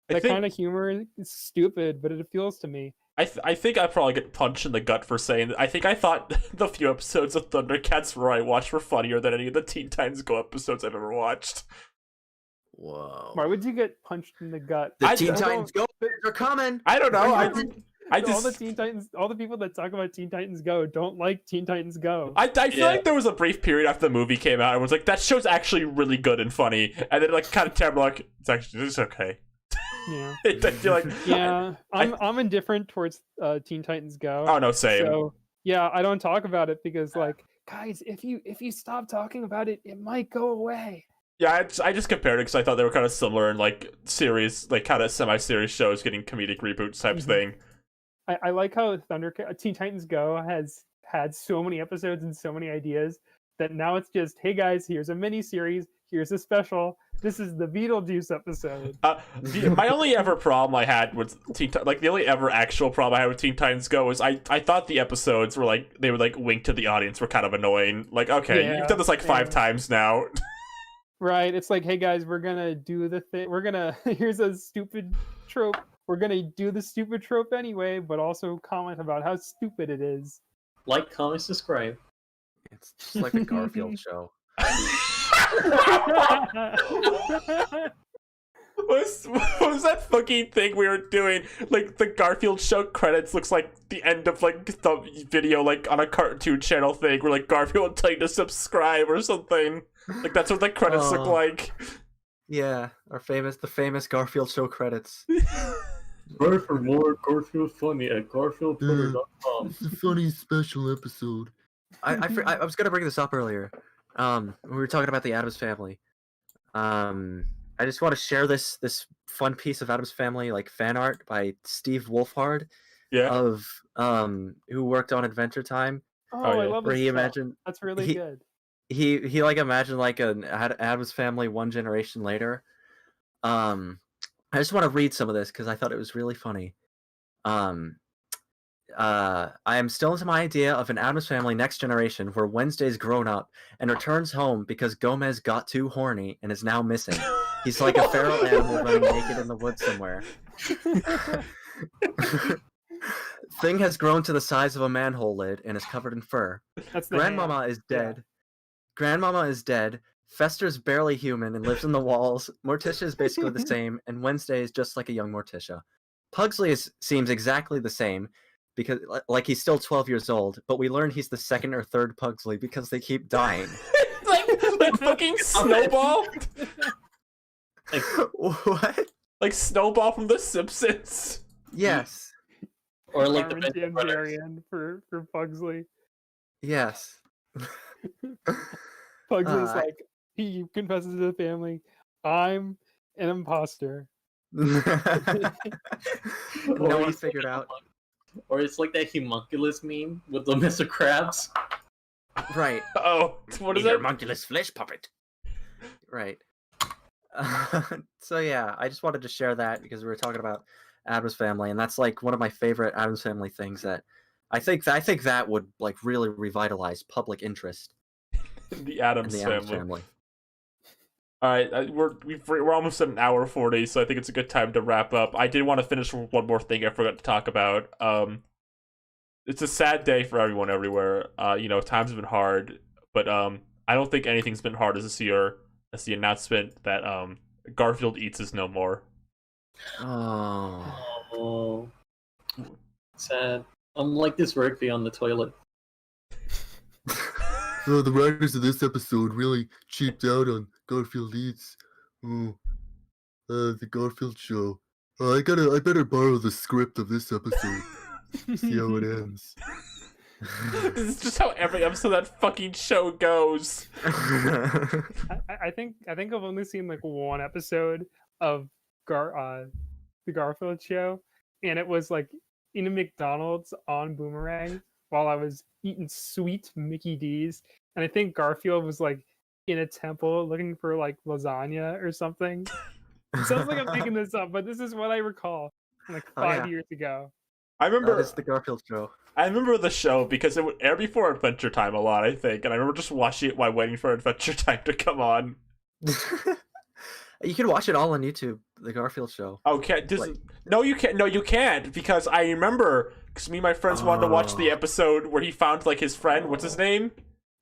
That think- kind of humor is stupid, but it appeals to me. I think I probably get punched in the gut for saying that. I thought the few episodes of Thundercats Roar I watched were funnier than any of the Teen Titans Go episodes I've ever watched. Whoa. Why would you get punched in the gut? The I Teen don't- Titans Go are coming. I don't know. I All just the Teen Titans, all the people that talk about Teen Titans Go don't like Teen Titans Go. I feel Yeah. like there was a brief period after the movie came out and was like, that show's actually really good and funny, and then like kind of terrible. Like, it's okay. Yeah, I feel like yeah. I'm indifferent towards Teen Titans Go. oh no, same. So yeah, I don't talk about it because like, guys, if you stop talking about it, it might go away. Yeah, I just compared it because I thought they were kind of similar in like series, like kind of semi-series shows getting comedic reboots type Mhm. thing. I like how Teen Titans Go has had so many episodes and so many ideas that now it's just, hey guys, here's a mini series, here's a special. This is the Beetlejuice episode. My only ever problem I had with the only ever actual problem I had with Teen Titans Go is I thought the episodes were like, they would like wink to the audience were kind of annoying. Like, okay, Yeah, you've done this like 5 yeah. times now. Right? It's like, hey guys, we're gonna do the thing. We're gonna here's a stupid trope. We're gonna do the stupid trope anyway, but also comment about how stupid it is. Like, comment, subscribe. It's just like a Garfield show. What was that fucking thing we were doing? Like the Garfield show credits looks like the end of like the video, like on a cartoon channel thing, where like Garfield will tell you to subscribe or something. Like that's what the credits look Oh. like. Yeah, the famous Garfield show credits. Subscribe for more Garfield Funny at garfieldtwitter.com. It's a funny special episode. I was gonna bring this up earlier. We were talking about the Addams Family. I just want to share this fun piece of Addams Family like fan art by Steve Wolfhard Yeah. of who worked on Adventure Time, Oh, Oh, I yeah. love where this he stuff. imagined That's really he- good. he like imagined like an Addams Family one generation later. I just want to read some of this because I thought it was really funny. I am still into my idea of an Addams Family next generation where Wednesday's grown up and returns home because Gomez got too horny and is now missing. He's like a feral animal running naked in the woods somewhere. Thing has grown to the size of a manhole lid and is covered in fur. That's the hand. Grandmama is Yeah. dead. Grandmama is dead. Fester's barely human and lives in the walls. Morticia is basically the same, and Wednesday is just like a young Morticia. Pugsley seems exactly the same, because like he's still 12 years old, but we learn he's the second or third Pugsley because they keep dying. like fucking Snowball, What? like Snowball from The Simpsons. Yes. Or like the Carmen Band of Brothers. Tamzarian for Pugsley. Yes. Pugsley's Uh, like, he confesses to the family, I'm an imposter. No one figured out. Or it's like that homunculus meme with the Mr. Krabs. Right. Oh, what is He's a it? homunculus flesh puppet. Right. So yeah, I just wanted to share that because we were talking about Addams Family, and that's like one of my favorite Addams Family things that I think that would like really revitalize public interest The in Addams the family. Addams Family. All right, we're almost at an hour 40, so I think it's a good time to wrap up. I did want to finish with one more thing I forgot to talk about. It's a sad day for everyone everywhere. Times have been hard, but I don't think anything's been hard as this year. As the announcement that Garfield Eats is no more. Oh. Oh, sad. I'm like this Rigby on the toilet. Oh, the writers of this episode really cheaped out on Garfield Eats. Oh, the Garfield show. I better borrow the script of this episode. See how it ends. This is just how every episode of that fucking show goes. I think I've only seen like one episode of the Garfield show, and it was like in a McDonald's on Boomerang while I was eating sweet Mickey D's, and I think Garfield was like in a temple looking for like lasagna or something. It sounds like I'm making this up, but this is what I recall like Oh, 5 yeah. years ago. I remember. That is the Garfield show. I remember the show because it would air before Adventure Time a lot, I think, and I remember just watching it while waiting for Adventure Time to come on. You can watch it all on YouTube. The Garfield show. Okay, Like- no, you can't. No, you can't because I remember because me and my friends wanted to watch the Oh. episode where he found like his friend. What's his name?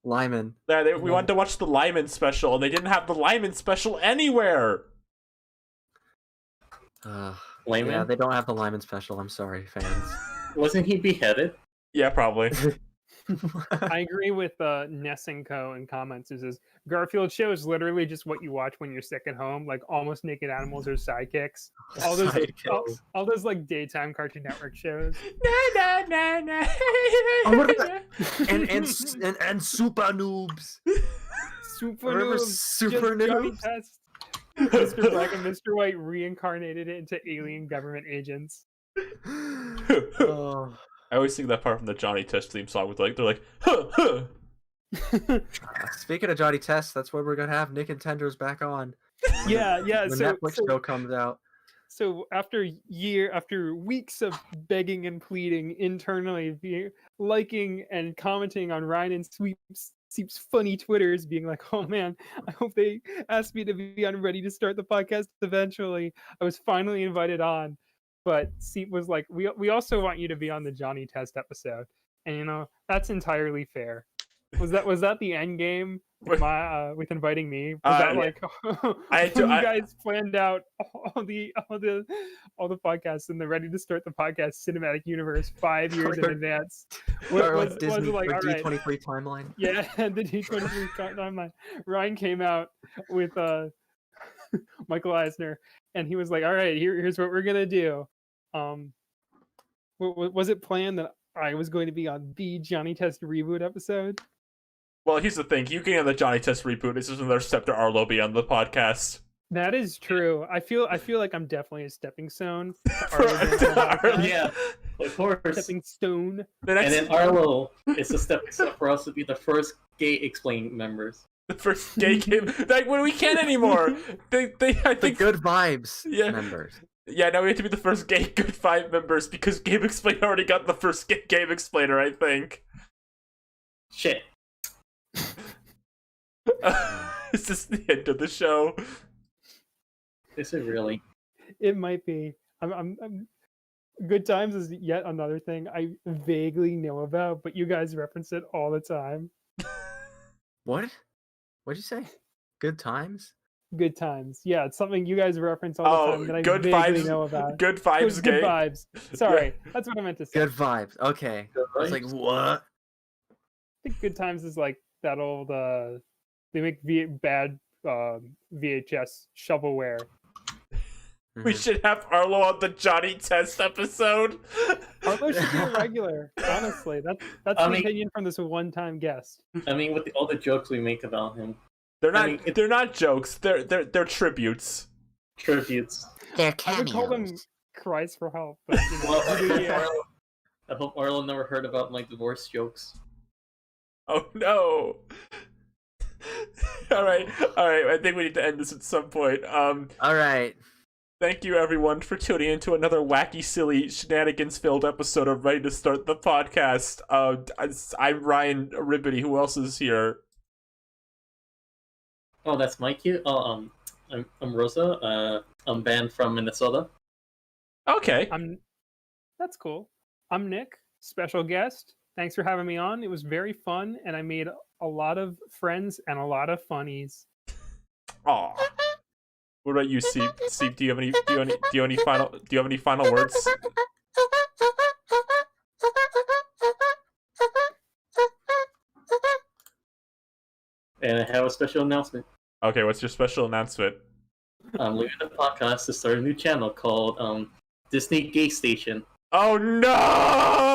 Lyman. We wanted to watch the Lyman special, and they didn't have the Lyman special anywhere. Lyman? Yeah, they don't have the Lyman special. I'm sorry, fans. Wasn't he beheaded? Yeah, probably. I agree with Ness and Co. in comments. It says Garfield show is literally just what you watch when you're sick at home, like Almost Naked Animals or Sidekicks. All those, Sidekicks. all those like daytime Cartoon Network shows. Na, na, na, na. Oh, what about- and Super Noobs. Super Remember Noobs, Super just Johnny Noobs? Test. Mr. Black and Mr. White reincarnated it into alien government agents. Oh. I always think that part from the Johnny Test theme song with like they're like, huh, huh. Speaking of Johnny Test, that's where we're gonna have Nick and Tenders back on. yeah. The So, Netflix so, show comes out. so after weeks of begging and pleading internally, liking and commenting on Ryan and Seep's funny Twitters, being like, "Oh man, I hope they ask me to be on Ready to Start the podcast eventually." I was finally invited on, but Seep was like, "We also want you to be on the Johnny Test episode," and that's entirely fair. Was that the end game with with inviting me? Was that yeah. like do- you I- guys planned out all the podcasts in the Ready to Start the podcast cinematic universe 5 years in Or- advance? Or Was like Disney it like, all right, D23 timeline. yeah, the D23 timeline. Ryan came out with Michael Eisner, and he was like, "All right, here's what we're gonna do." Was it planned that I was going to be on the Johnny Test reboot episode? Well, here's the thing: you getting on the Johnny Test reboot is just another step to Arlo being on the podcast. That is true. I feel like I'm definitely a stepping stone. For- to Arlo. Yeah, of course. Stepping stone. The And next, then Arlo is a stepping stone for us to be the first gay Explain members. the first gay game, like when we can't anymore. I The think, Good Vibes Yeah. members. yeah, now we have to be the first gay Good Five members because Game Explainer already got the first gay Game Explainer, I think. Shit. Is this the end of the show? Is it really? It might be. I'm Good Times is yet another thing I vaguely know about, but you guys reference it all the time. What? What'd you say? Good Times? Good Times. Yeah, it's something you guys reference all the time that I Good vaguely Vibes. know about. Good Vibes Good gay. Vibes. Sorry, that's what I meant to say. Good Vibes. Okay. I was like, what? I think Good Times is like that old they make bad VHS shovelware. We Mhm. should have Arlo on the Johnny Test episode. Arlo should be a regular, honestly. That's I the mean- opinion from this one-time guest. I mean, with all the jokes we make about him, They're not. I mean, they're not jokes. They're tributes. tributes. They're I would call them cameos. cries for help, but Well, yeah. I hope Arlo never heard about my divorce jokes. Oh no. All right. I think we need to end this at some point. All right. Thank you everyone for tuning in to another wacky, silly, shenanigans-filled episode of Ready to Start the Podcast. I'm Ryan Ribbity. Who else is here? Oh, that's my cue. Oh, I'm Rosa. I'm banned from Minnesota. Okay. That's cool. I'm Nick, special guest. Thanks for having me on. It was very fun, and I made a lot of friends and a lot of funnies. Aw. What about you, Steve? Steve, do you have any final words? And I have a special announcement. Okay, what's your special announcement? I'm leaving the podcast to start a new channel called Disney Gay Station. Oh no!